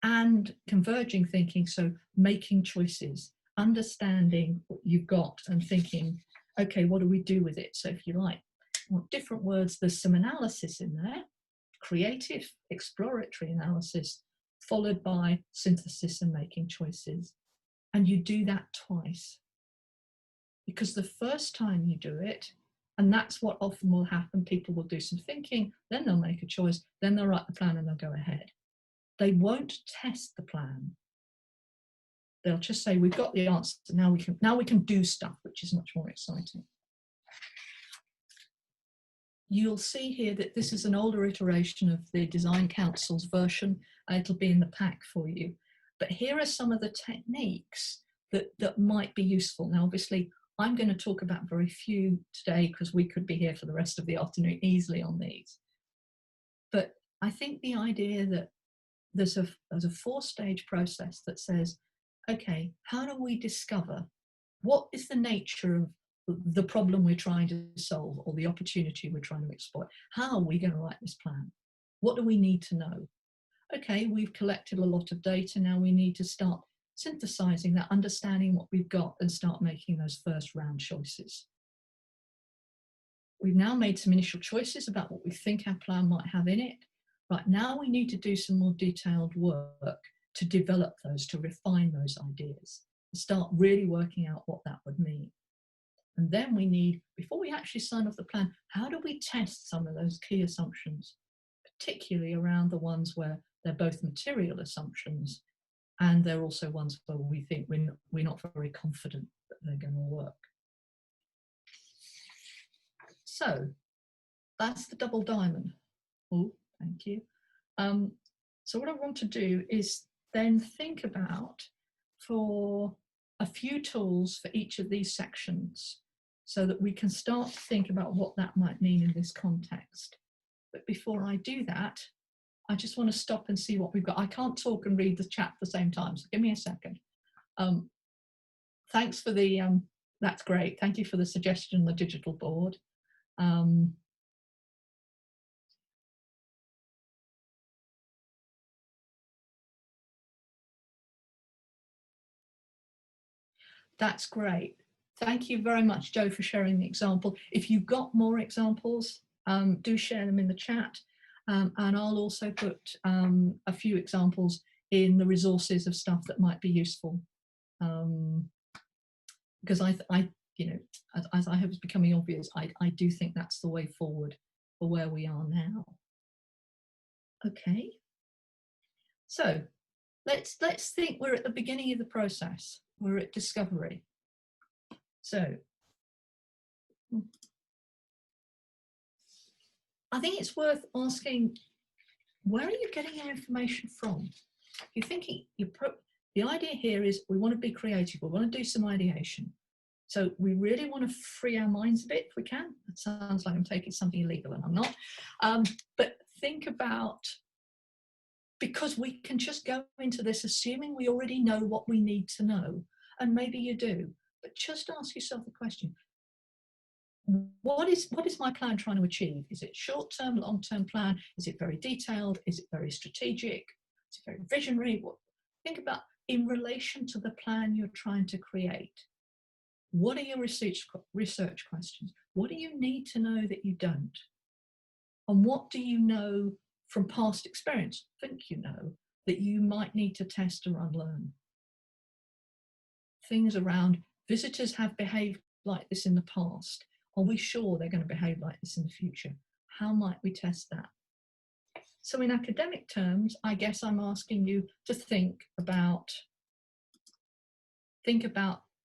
And converging thinking, so making choices, understanding what you've got and thinking, okay, what do we do with it? So if you like, well, different words, there's some analysis in there, creative, exploratory analysis, followed by synthesis and making choices. And you do that twice. Because the first time you do it, and that's what often will happen, people will do some thinking, then they'll make a choice, then they'll write the plan and they'll go ahead. They won't test the plan. They'll just say, we've got the answer, now we can do stuff, which is much more exciting. You'll see here that this is an older iteration of the Design Council's version. It'll be in the pack for you. But here are some of the techniques that might be useful. Now, obviously, I'm going to talk about very few today because we could be here for the rest of the afternoon easily on these. But I think the idea that there's a 4-stage process that says, okay, how do we discover what is the nature of the problem we're trying to solve or the opportunity we're trying to exploit? How are we going to write this plan? What do we need to know? Okay, we've collected a lot of data. Now we need to start synthesizing that, understanding what we've got and start making those first round choices. We've now made some initial choices about what we think our plan might have in it. Right, now we need to do some more detailed work to develop those, to refine those ideas, to start really working out what that would mean. And then we need, before we actually sign off the plan, how do we test some of those key assumptions, particularly around the ones where they're both material assumptions and they're also ones where we think we're not very confident that they're going to work. So that's the double diamond. Oh, thank you. So what I want to do is then think about for a few tools for each of these sections so that we can start to think about what that might mean in this context. But before I do that, I just want to stop and see what we've got. I can't talk and read the chat at the same time, so give me a second. Thanks for the, that's great. Thank you for the suggestion on the digital board. That's great. Thank you very much, Joe, for sharing the example. If you've got more examples, do share them in the chat. And I'll also put a few examples in the resources of stuff that might be useful. Because I you know, as I hope is becoming obvious, I do think that's the way forward for where we are now. Okay. So let's think we're at the beginning of the process. We're at discovery. So I think it's worth asking, where are you getting your information from? You're thinking, the idea here is we want to be creative, we want to do some ideation. So we really want to free our minds a bit if we can. That sounds like I'm taking something illegal and I'm not. But think about, because we can just go into this assuming we already know what we need to know, and maybe you do, but just ask yourself the question, what is my plan trying to achieve? Is it short-term, long-term plan? Is it very detailed? Is it very strategic? Is it very visionary? Think about in relation to the plan you're trying to create. What are your research questions? What do you need to know that you don't? And what do you know from past experience, think you know, that you might need to test or unlearn? Things around visitors have behaved like this in the past. Are we sure they're going to behave like this in the future? How might we test that? So in academic terms, I guess I'm asking you to think about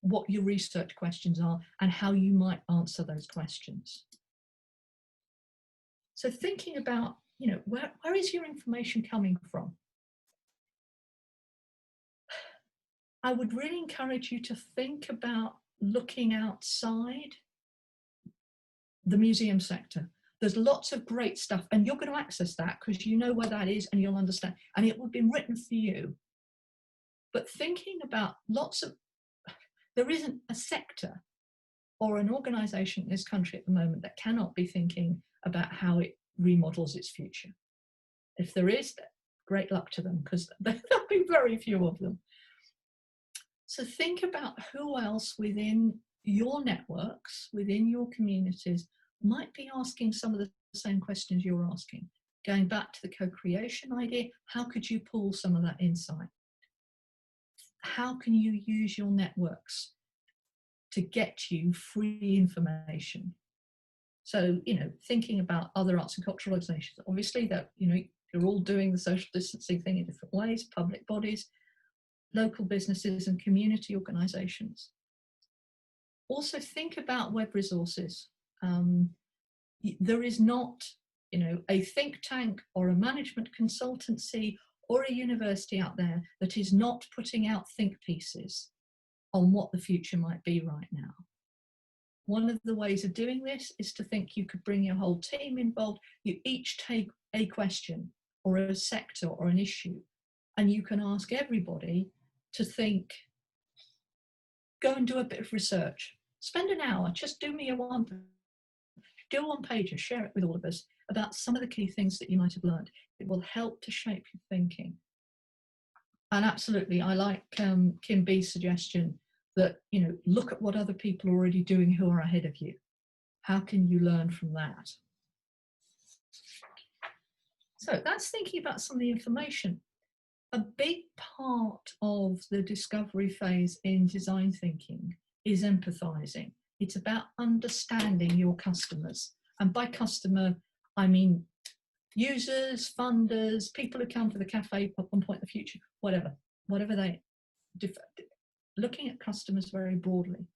what your research questions are and how you might answer those questions. So thinking about where is your information coming from? I would really encourage you to think about looking outside the museum sector. There's lots of great stuff, and you're going to access that because you know where that is and you'll understand, and it will be written for you. But thinking about there isn't a sector or an organization in this country at the moment that cannot be thinking about how it remodels its future. If there is, great luck to them, because there'll be very few of them. So think about who else within your networks, within your communities, might be asking some of the same questions you're asking. Going back to the co-creation idea, how could you pull some of that insight? How can you use your networks to get you free information? So, thinking about other arts and cultural organizations, obviously that, you're all doing the social distancing thing in different ways, public bodies, local businesses and community organizations. Also think about web resources. There is not, a think tank or a management consultancy or a university out there that is not putting out think pieces on what the future might be right now. One of the ways of doing this is to think you could bring your whole team involved. You each take a question or a sector or an issue, and you can ask everybody to think, go and do a bit of research. Spend an hour, just do a one-pager, share it with all of us about some of the key things that you might have learned. It will help to shape your thinking. And absolutely, I like Kim B's suggestion that, look at what other people are already doing who are ahead of you. How can you learn from that? So that's thinking about some of the information. A big part of the discovery phase in design thinking is empathizing. It's about understanding your customers. And by customer, I mean users, funders, people who come to the cafe at one point in the future, whatever they, looking at customers very broadly.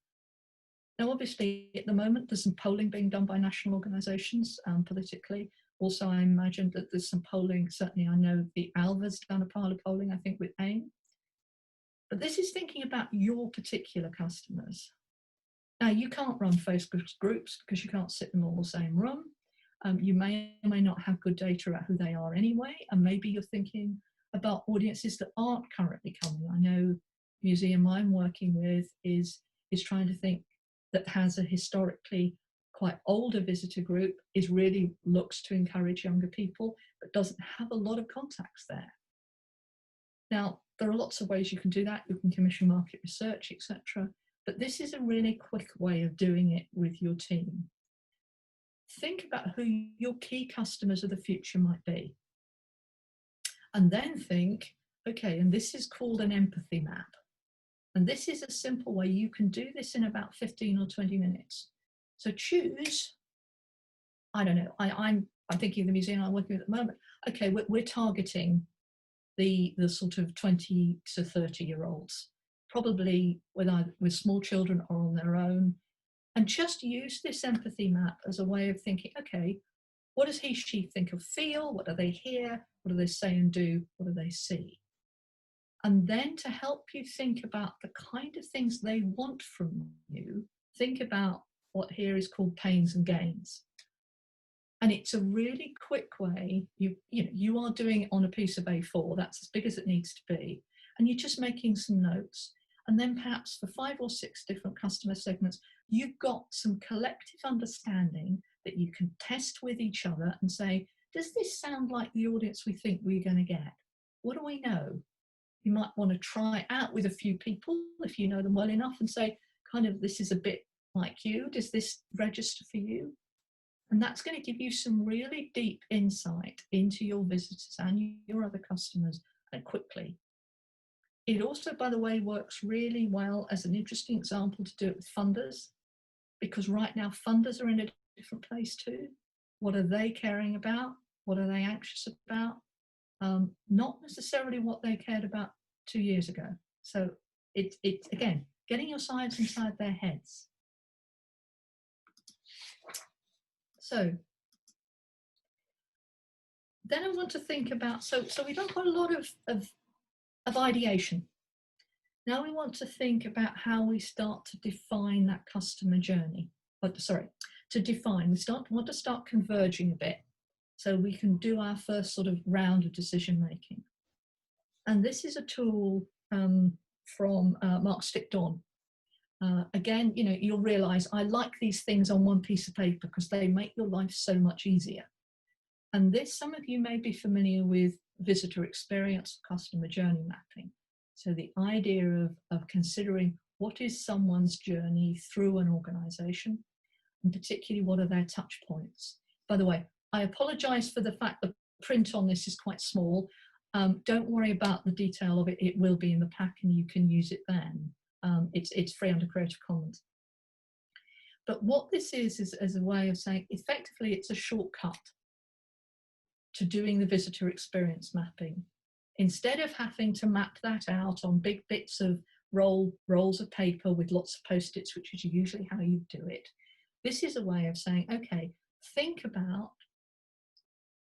Now, obviously, at the moment, there's some polling being done by national organizations politically. Also, I imagine that there's some polling, certainly I know the ALVA's done a pile of polling, I think, with AIM. But this is thinking about your particular customers. Now, you can't run Facebook groups because you can't sit them all in the same room. You may or may not have good data about who they are anyway, and maybe you're thinking about audiences that aren't currently coming. I know museum I'm working with is trying to think that has a historically quite older visitor group, is really looks to encourage younger people, but doesn't have a lot of contacts there. Now, there are lots of ways you can do that. You can commission market research, etc. But this is a really quick way of doing it with your team. Think about who your key customers of the future might be. And then think, okay, and this is called an empathy map. And this is a simple way you can do this in about 15 or 20 minutes. So choose, I don't know, I'm thinking of the museum I'm working with at the moment. Okay, we're targeting the sort of 20 to 30-year-olds, probably with small children or on their own. And just use this empathy map as a way of thinking, okay, what does he, she think of, feel? What do they hear? What do they say and do? What do they see? And then to help you think about the kind of things they want from you, think about what here is called pains and gains. And it's a really quick way, you are doing it on a piece of A4, that's as big as it needs to be, and you're just making some notes. And then perhaps for 5 or 6 different customer segments, you've got some collective understanding that you can test with each other and say, does this sound like the audience we think we're going to get? What do we know? You might want to try it out with a few people if you know them well enough and say, kind of, this is a bit like you. Does this register for you? And that's going to give you some really deep insight into your visitors and your other customers quickly. It also, by the way, works really well as an interesting example to do it with funders, because right now funders are in a different place too. What are they caring about? What are they anxious about? Not necessarily what they cared about 2 years ago. So it's again, getting your science inside their heads. So Then I want to think about, so we've done quite a lot of ideation. Now we want to think about how we start to define that customer journey. Sorry, to define, want to start converging a bit so we can do our first sort of round of decision making. And this is a tool from Mark Stickdorn. Again, you know, you'll realize I like these things on one piece of paper because they make your life so much easier. And this, some of you may be familiar with visitor experience, customer journey mapping. So the idea of considering what is someone's journey through an organization, and particularly what are their touch points. By the way, I apologize for the fact that the print on this is quite small. Don't worry about the detail of it. It will be in the pack and you can use it then. It's free under Creative Commons. But what this is as a way of saying, effectively, it's a shortcut to doing the visitor experience mapping. Instead of having to map that out on big bits of rolls of paper with lots of post-its, which is usually how you do it, this is a way of saying, okay, think about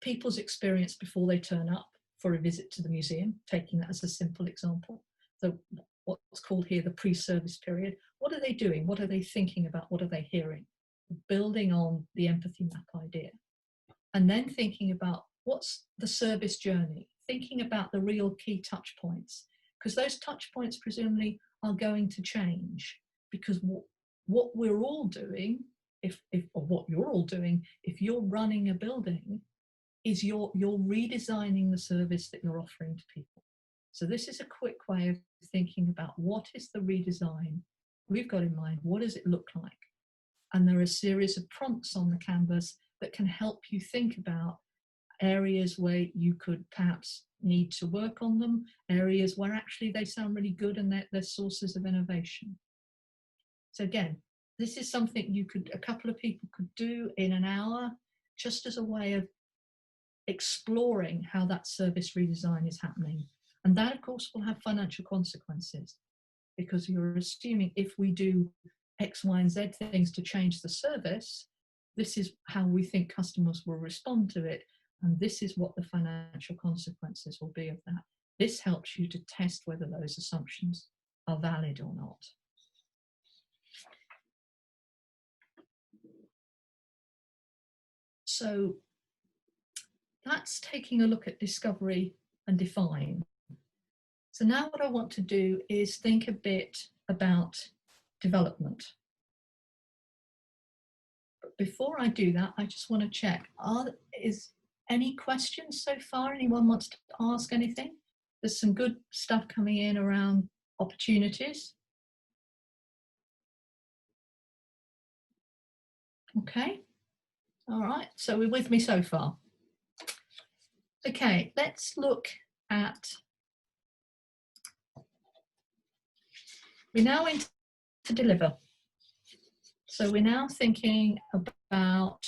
people's experience before they turn up for a visit to the museum, taking that as a simple example. So what's called here the pre-service period. What are they doing? What are they thinking about? What are they hearing? Building on the empathy map idea. And then thinking about what's the service journey, thinking about the real key touch points, because those touch points presumably are going to change, because what we're all doing, or what you're all doing, if you're running a building, is you're redesigning the service that you're offering to people. So this is a quick way of thinking about what is the redesign we've got in mind, what does it look like? And there are a series of prompts on the canvas that can help you think about areas where you could perhaps need to work on them, areas where actually they sound really good and they're sources of innovation. So again, this is something a couple of people could do in an hour, just as a way of exploring how that service redesign is happening. And that, of course, will have financial consequences, because you're assuming if we do X, Y, and Z things to change the service, this is how we think customers will respond to it. And this is what the financial consequences will be of that. This helps you to test whether those assumptions are valid or not. So that's taking a look at discovery and define. So now what I want to do is think a bit about development. But before I do that, I just want to check, is any questions so far? Anyone wants to ask anything? There's some good stuff coming in around opportunities. Okay, all right, so we're with me so far. Okay, let's look at, we're now into deliver. So we're now thinking about,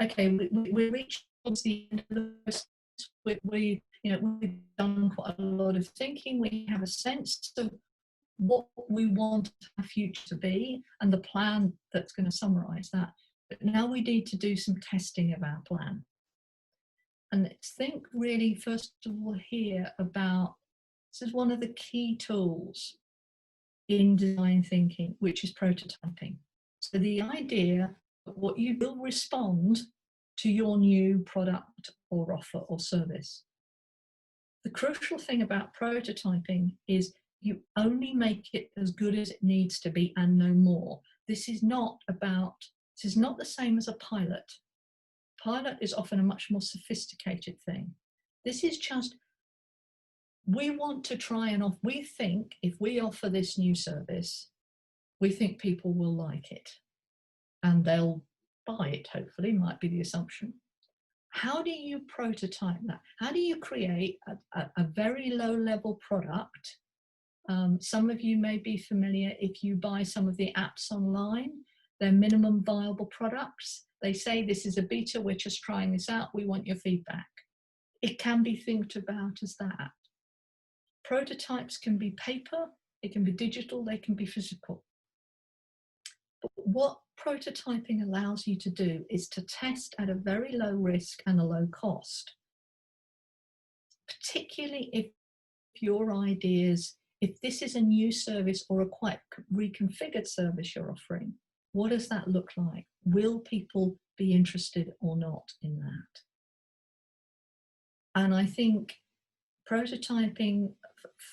okay, we reached towards the end of this. We've done quite a lot of thinking. We have a sense of what we want our future to be and the plan that's going to summarize that. But now we need to do some testing of our plan. And let's think really, first of all, here about, this is one of the key tools in design thinking, which is prototyping. So the idea of what you will respond to your new product or offer or service. The crucial thing about prototyping is you only make it as good as it needs to be and no more. This is not the same as a pilot. Pilot is often a much more sophisticated thing. This is just, we want to try and we think if we offer this new service, we think people will like it and they'll buy it, hopefully, might be the assumption. How do you prototype that? How do you create a very low level product? Some of you may be familiar, if you buy some of the apps online, they're minimum viable products. They say this is a beta, we're just trying this out, we want your feedback. It can be thought about as that. Prototypes can be paper, it can be digital, they can be physical. But what prototyping allows you to do is to test at a very low risk and a low cost. particularly if your ideas, if this is a new service or a quite reconfigured service you're offering, what does that look like? Will people be interested or not in that? And I think prototyping,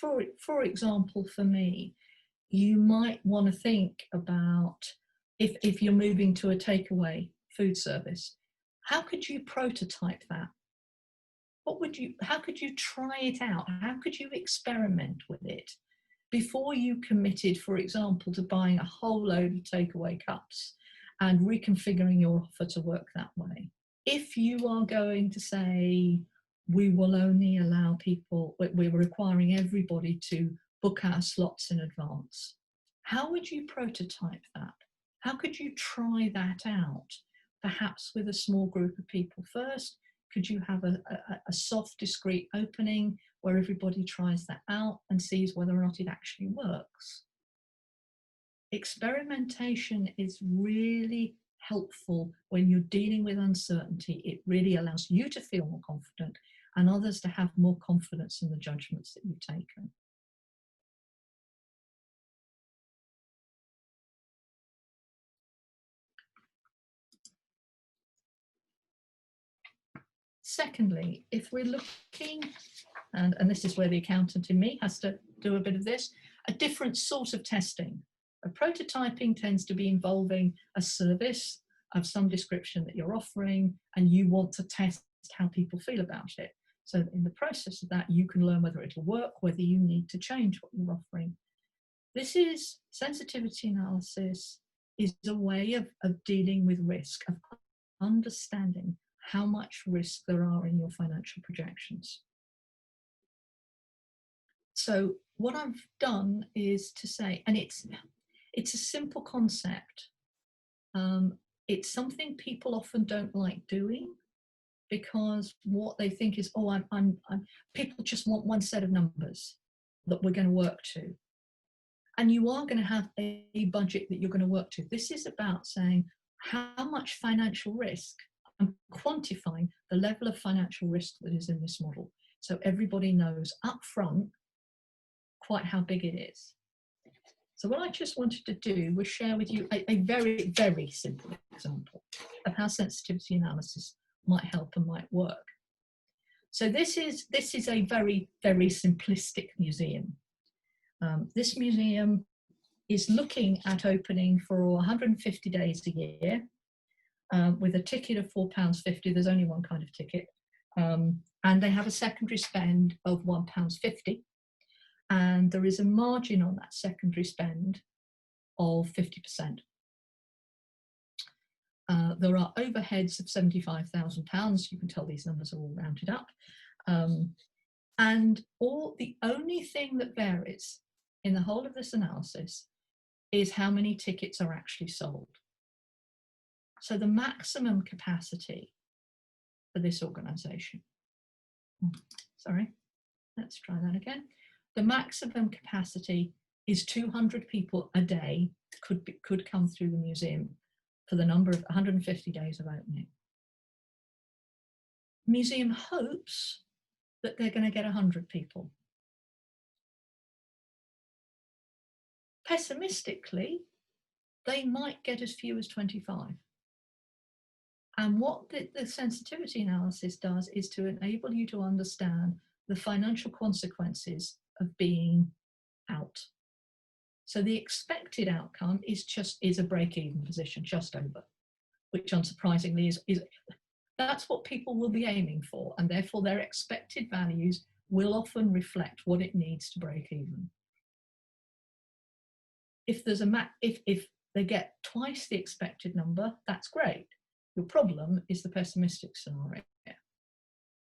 for example, for me, you might want to think about if you're moving to a takeaway food service, how could you prototype that? How could you try it out? How could you experiment with it before you committed, for example, to buying a whole load of takeaway cups and reconfiguring your offer to work that way? If you are going to say, we will only allow people, we're requiring everybody to book our slots in advance, how would you prototype that? How could you try that out? Perhaps with a small group of people first. Could you have a soft, discreet opening where everybody tries that out and sees whether or not it actually works? Experimentation is really helpful when you're dealing with uncertainty. It really allows you to feel more confident and others to have more confidence in the judgments that you've taken. Secondly, if we're looking, and this is where the accountant in me has to do a bit of this, a different sort of testing. A prototyping tends to be involving a service of some description that you're offering, and you want to test how people feel about it. So in the process of that, you can learn whether it'll work, whether you need to change what you're offering. This is sensitivity analysis, is a way of dealing with risk, of understanding how much risk there are in your financial projections. So what I've done is to say, and it's a simple concept. It's something people often don't like doing because what they think is, oh, people just want one set of numbers that we're going to work to. And you are going to have a budget that you're going to work to. This is about saying how much financial risk and quantifying the level of financial risk that is in this model. So everybody knows up front quite how big it is. So what I just wanted to do was share with you a very, very simple example of how sensitivity analysis might help and might work. So this is a very, very simplistic museum. This museum is looking at opening for 150 days a year with a ticket of £4.50. There's only one kind of ticket. And they have a secondary spend of £1.50. And there is a margin on that secondary spend of 50%. There are overheads of £75,000. You can tell these numbers are all rounded up. And the only thing that varies in the whole of this analysis is how many tickets are actually sold. So the maximum capacity for this organisation, sorry, let's try that again. The maximum capacity is 200 people a day could come through the museum for the number of 150 days of opening. Museum hopes that they're going to get 100 people. Pessimistically, they might get as few as 25. And what the sensitivity analysis does is to enable you to understand the financial consequences of being out. So the expected outcome is a break-even position, just over, which unsurprisingly is that's what people will be aiming for, and therefore their expected values will often reflect what it needs to break even. If there's if they get twice the expected number, that's great. Your problem is the pessimistic scenario.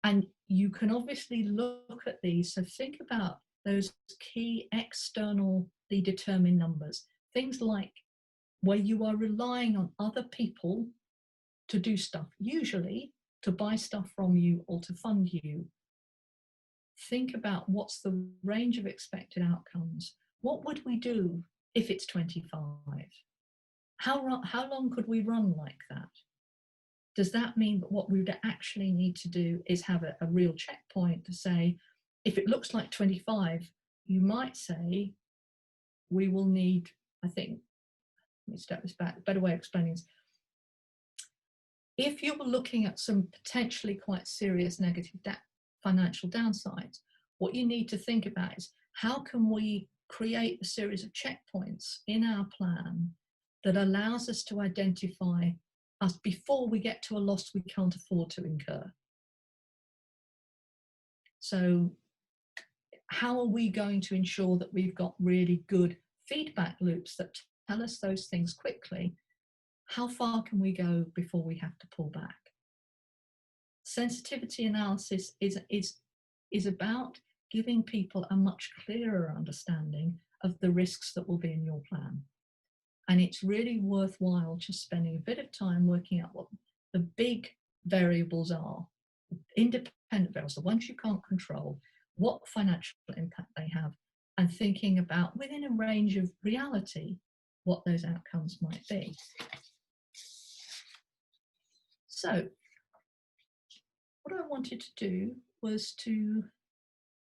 And you can obviously look at these, so think about those key externally determined numbers, things like where you are relying on other people to do stuff, usually to buy stuff from you or to fund you. Think about what's the range of expected outcomes. What would we do if it's 25? How long could we run like that? does that mean that what we would actually need to do is have a real checkpoint to say, if it looks like 25, you might say, we will need, I think, let me step this back, a better way of explaining this. If you're looking at some potentially quite serious negative financial downsides, what you need to think about is, how can we create a series of checkpoints in our plan that allows us to identify us before we get to a loss we can't afford to incur. So how are we going to ensure that we've got really good feedback loops that tell us those things quickly? How far can we go before we have to pull back? Sensitivity analysis is about giving people a much clearer understanding of the risks that will be in your plan. And it's really worthwhile just spending a bit of time working out what the big variables are, independent variables, the ones you can't control, what financial impact they have, and thinking about, within a range of reality, what those outcomes might be. So what I wanted to do was to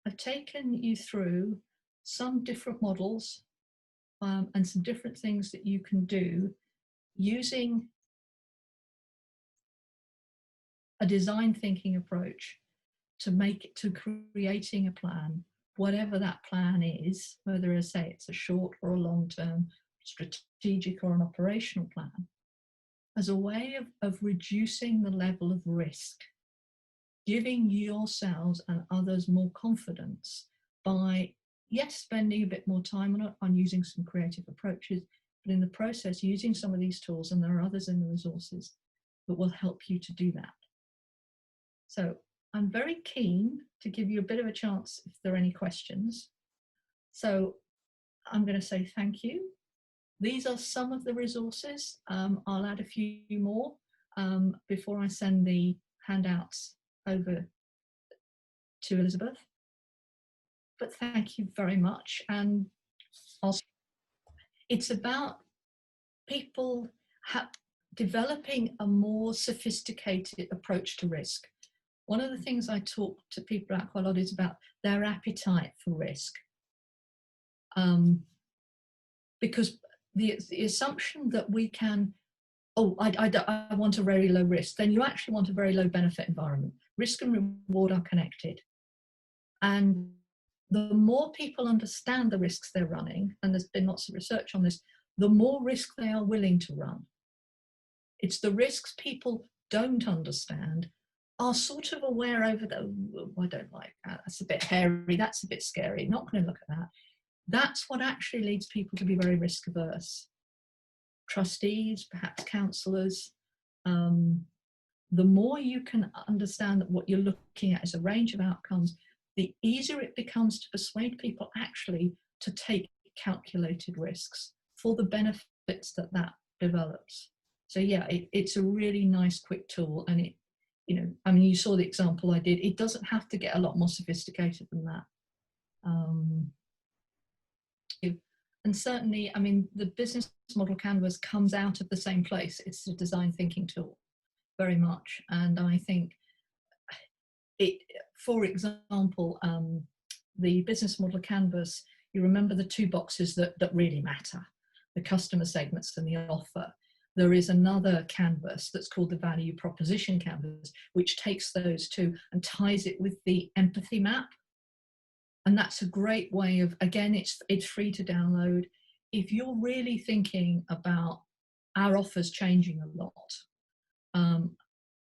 have taken you through some different models and some different things that you can do using a design thinking approach to creating a plan, whatever that plan is, whether I say it's a short or a long-term, strategic or an operational plan, as a way of reducing the level of risk, giving yourselves and others more confidence by, yes, spending a bit more time on using some creative approaches, but in the process using some of these tools, and there are others in the resources that will help you to do that. So I'm very keen to give you a bit of a chance if there are any questions. So I'm going to say thank you. These are some of the resources. I'll add a few more before I send the handouts over to Elizabeth. But thank you very much. And it's about people developing a more sophisticated approach to risk. One of the things I talk to people about quite a lot is about their appetite for risk. Because the assumption that we can, I want a very low risk, then you actually want a very low benefit environment. Risk and reward are connected. And the more people understand the risks they're running, and there's been lots of research on this, the more risk they are willing to run. It's the risks people don't understand, are sort of aware over the, I don't like that, that's a bit hairy, that's a bit scary, not going to look at that. That's what actually leads people to be very risk averse. Trustees, perhaps counsellors, the more you can understand that what you're looking at is a range of outcomes, the easier it becomes to persuade people actually to take calculated risks for the benefits that that develops. So yeah, it's a really nice quick tool, and it, you know, I mean, you saw the example I did. It doesn't have to get a lot more sophisticated than that. And certainly, I mean, the business model canvas comes out of the same place. It's a design thinking tool, very much. And I think it, for example, the business model canvas, you remember the two boxes that really matter, the customer segments and the offer. There is another canvas that's called the value proposition canvas, which takes those two and ties it with the empathy map. And that's a great way of, again, it's free to download. If you're really thinking about our offers changing a lot,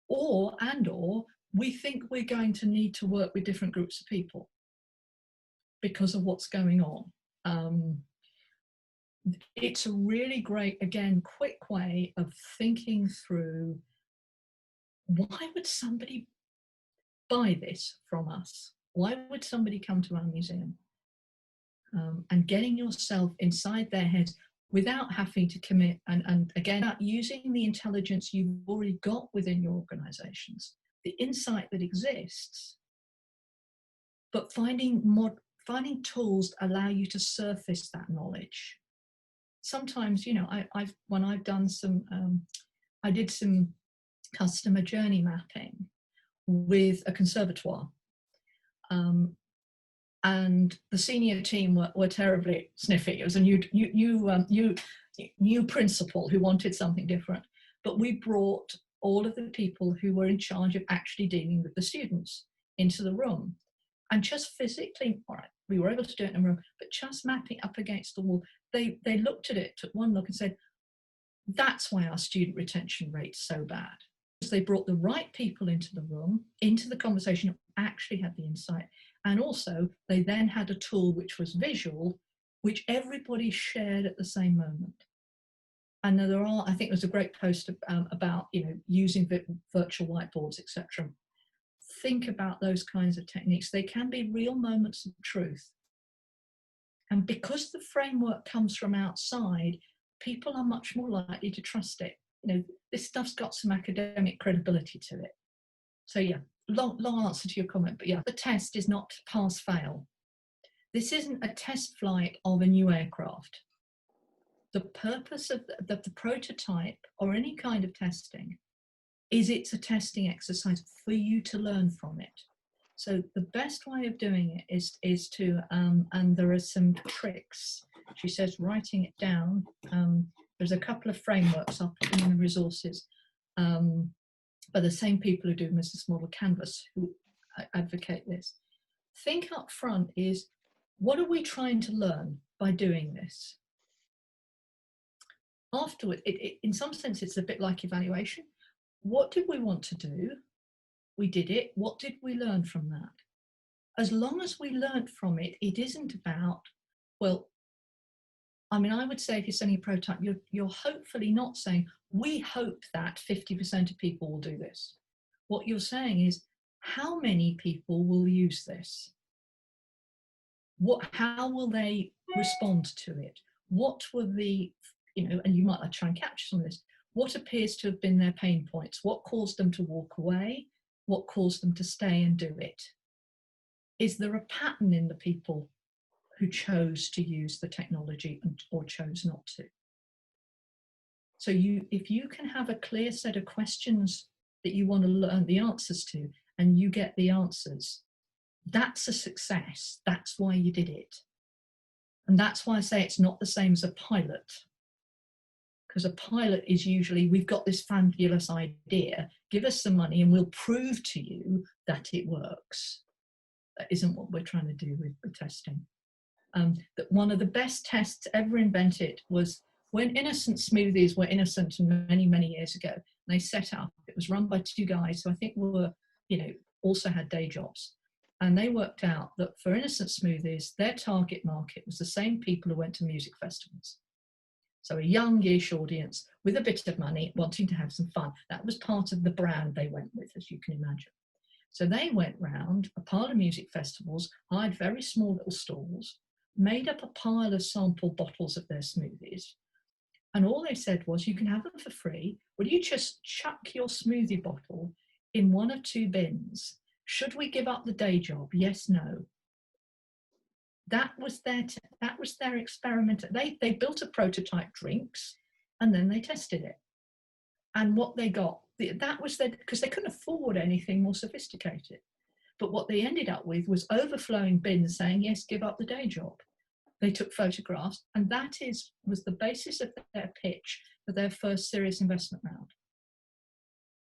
or we think we're going to need to work with different groups of people because of what's going on. It's a really great, again, quick way of thinking through, why would somebody buy this from us? Why would somebody come to our museum? And getting yourself inside their heads without having to commit, and again, using the intelligence you've already got within your organizations, the insight that exists, but finding tools that allow you to surface that knowledge. Sometimes, you know, when I've done some, I did some customer journey mapping with a conservatoire. And the senior team were terribly sniffy. It was a new principal who wanted something different. But we brought all of the people who were in charge of actually dealing with the students into the room. And just physically, all right, we were able to do it in a room, but just mapping up against the wall, they looked at it, took one look and said, that's why our student retention rate's so bad. Because they brought the right people into the room, into the conversation, actually had the insight. And also they then had a tool which was visual, which everybody shared at the same moment. And there are, I think there's a great post about, using virtual whiteboards, etc. Think about those kinds of techniques. They can be real moments of truth. And because the framework comes from outside, people are much more likely to trust it. This stuff's got some academic credibility to it. So yeah, long answer to your comment, but yeah, the test is not pass fail. This isn't a test flight of a new aircraft. The purpose of the prototype or any kind of testing is it's a testing exercise for you to learn from it. So the best way of doing it is to, and there are some tricks. She says writing it down. There's a couple of frameworks I'll put in the resources by the same people who do business model canvas who advocate this. Think up front is, what are we trying to learn by doing this? Afterward, in some sense, it's a bit like evaluation. What did we want to do? We did it. What did we learn from that? As long as we learned from it, it isn't about, well, I mean, I would say if you're sending a prototype, you're hopefully not saying, we hope that 50% of people will do this. What you're saying is, how many people will use this? How will they respond to it? What were the, and you might like to try and capture some of this, what appears to have been their pain points? What caused them to walk away? What caused them to stay and do it? Is there a pattern in the people who chose to use the technology or chose not to? So if you can have a clear set of questions that you want to learn the answers to, and you get the answers, that's a success. That's why you did it. And that's why I say it's not the same as a pilot. Because a pilot is usually, we've got this fabulous idea, give us some money and we'll prove to you that it works. That isn't what we're trying to do with testing. That one of the best tests ever invented was when innocent smoothies were innocent many, many years ago. They set up, it was run by two guys who I think were, also had day jobs. And they worked out that for innocent smoothies, their target market was the same people who went to music festivals. So a youngish audience with a bit of money wanting to have some fun. That was part of the brand they went with, as you can imagine. So they went round a pile of music festivals, hired very small little stalls, made up a pile of sample bottles of their smoothies. And all they said was, you can have them for free. Will you just chuck your smoothie bottle in one of two bins? Should we give up the day job? Yes, no. That was their experiment. They built a prototype drinks and then they tested it. And what they got, that was because they couldn't afford anything more sophisticated. But what they ended up with was overflowing bins saying, yes, give up the day job. They took photographs, and that was the basis of their pitch for their first serious investment round.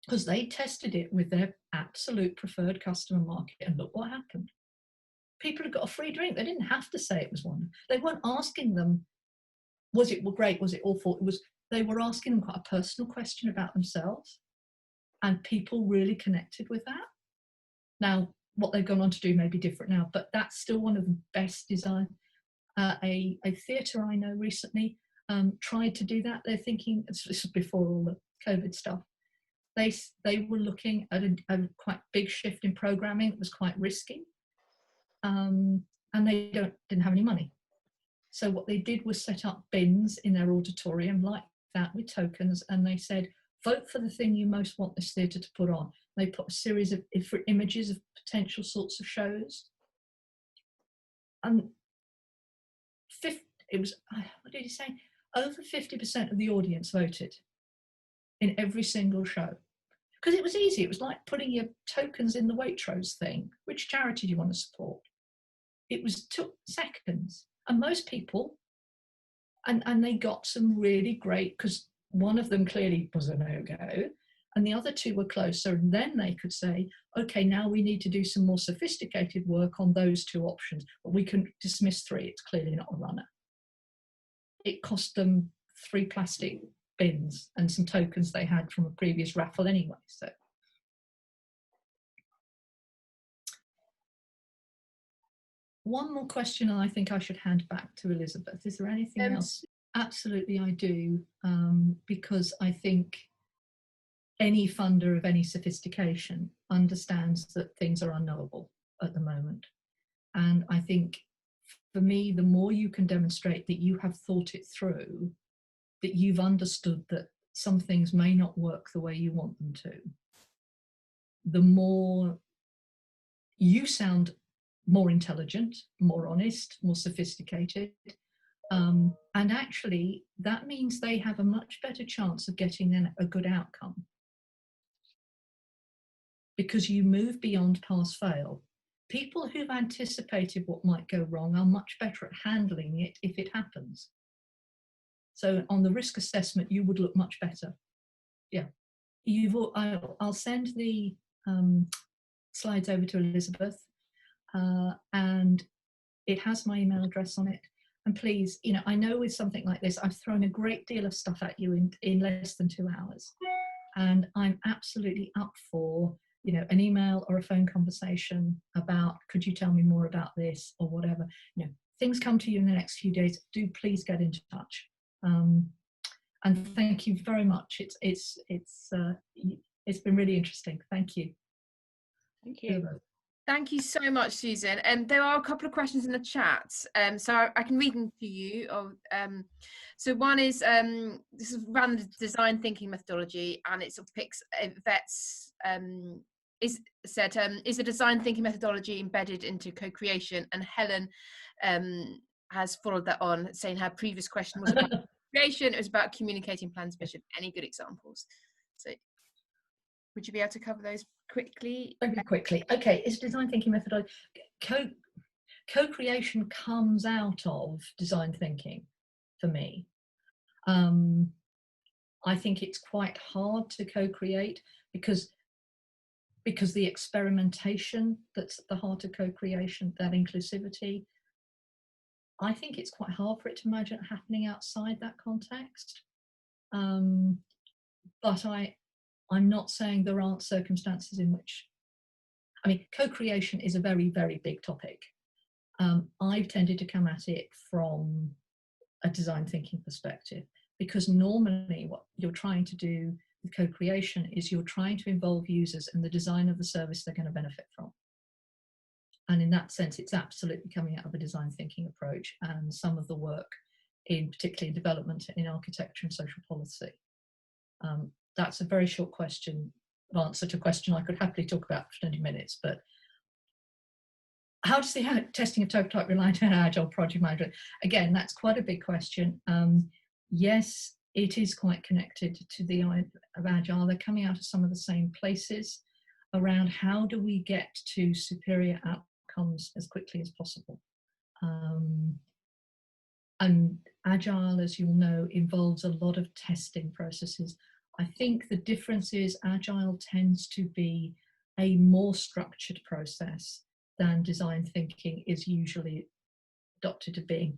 Because they tested it with their absolute preferred customer market, and look what happened. People had got a free drink. They didn't have to say it was one. They weren't asking them, was it great, was it awful? They were asking them quite a personal question about themselves, and people really connected with that. Now, what they've gone on to do may be different now, but that's still one of the best design. A theatre I know recently tried to do that. They're thinking, this was before all the COVID stuff, they were looking at a quite big shift in programming. It was quite risky, and they didn't have any money. So what they did was set up bins in their auditorium like that with tokens, and they said, vote for the thing you most want this theatre to put on. They put a series of different images of potential sorts of shows. And it was, what did he say? Over 50% of the audience voted in every single show. because it was easy. It was like putting your tokens in the Waitrose thing. Which charity do you want to support? It took seconds, and most people, and they got some really great, because one of them clearly was a no-go, and the other two were closer, and then they could say, okay, now we need to do some more sophisticated work on those two options, but we can dismiss three. It's clearly not a runner. It cost them 3 plastic bins and some tokens they had from a previous raffle anyway. So one more question, and I think I should hand back to Elizabeth. Is there anything else? Absolutely, I do, because I think any funder of any sophistication understands that things are unknowable at the moment. And I think for me, the more you can demonstrate that you have thought it through, that you've understood that some things may not work the way you want them to, the more you sound more intelligent, more honest, more sophisticated. And actually, that means they have a much better chance of getting a good outcome, because you move beyond pass fail. People who've anticipated what might go wrong are much better at handling it if it happens. So on the risk assessment, you would look much better. Yeah. I'll send the slides over to Elizabeth, and it has my email address on it. And please, I know with something like this, I've thrown a great deal of stuff at you in less than 2 hours. And I'm absolutely up for, an email or a phone conversation about, could you tell me more about this or whatever. Things come to you in the next few days. Do please get in touch. And thank you very much. It's been really interesting. Thank you. Thank you. Thank you so much, Susan. There are a couple of questions in the chat, so I can read them to you. So one is, this is around the design thinking methodology, and it sort of picks vets. Is the design thinking methodology embedded into co-creation? And Helen has followed that on, saying her previous question was about creation. It was about communicating plans, vision. Any good examples? So would you be able to cover those quickly? Very quickly. Okay, it's design thinking methodology. Co-creation comes out of design thinking for me. I think it's quite hard to co-create because the experimentation that's at the heart of co-creation, that inclusivity, I think it's quite hard for it to imagine it happening outside that context. But I'm not saying there aren't circumstances in which, co-creation is a very, very big topic. I've tended to come at it from a design thinking perspective, because normally what you're trying to do with co-creation is you're trying to involve users in the design of the service they're going to benefit from. And in that sense, it's absolutely coming out of a design thinking approach, and some of the work particularly in development in architecture and social policy. That's a very short answer to a question I could happily talk about for 20 minutes, but how does the testing of prototype rely on agile project management? Again, that's quite a big question. Yes, it is quite connected to the idea of agile. They're coming out of some of the same places around how do we get to superior outcomes as quickly as possible. And agile, as you'll know, involves a lot of testing processes. I think the difference is agile tends to be a more structured process than design thinking is usually adopted to being,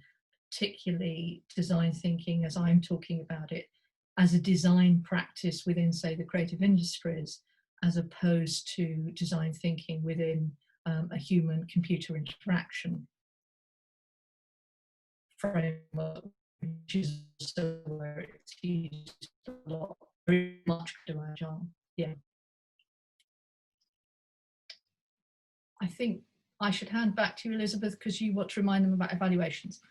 particularly design thinking, as I'm talking about it, as a design practice within, say, the creative industries, as opposed to design thinking within a human-computer interaction framework, which is also where it's used a lot, very much to agile. Yeah. I think I should hand back to you, Elizabeth, because you want to remind them about evaluations.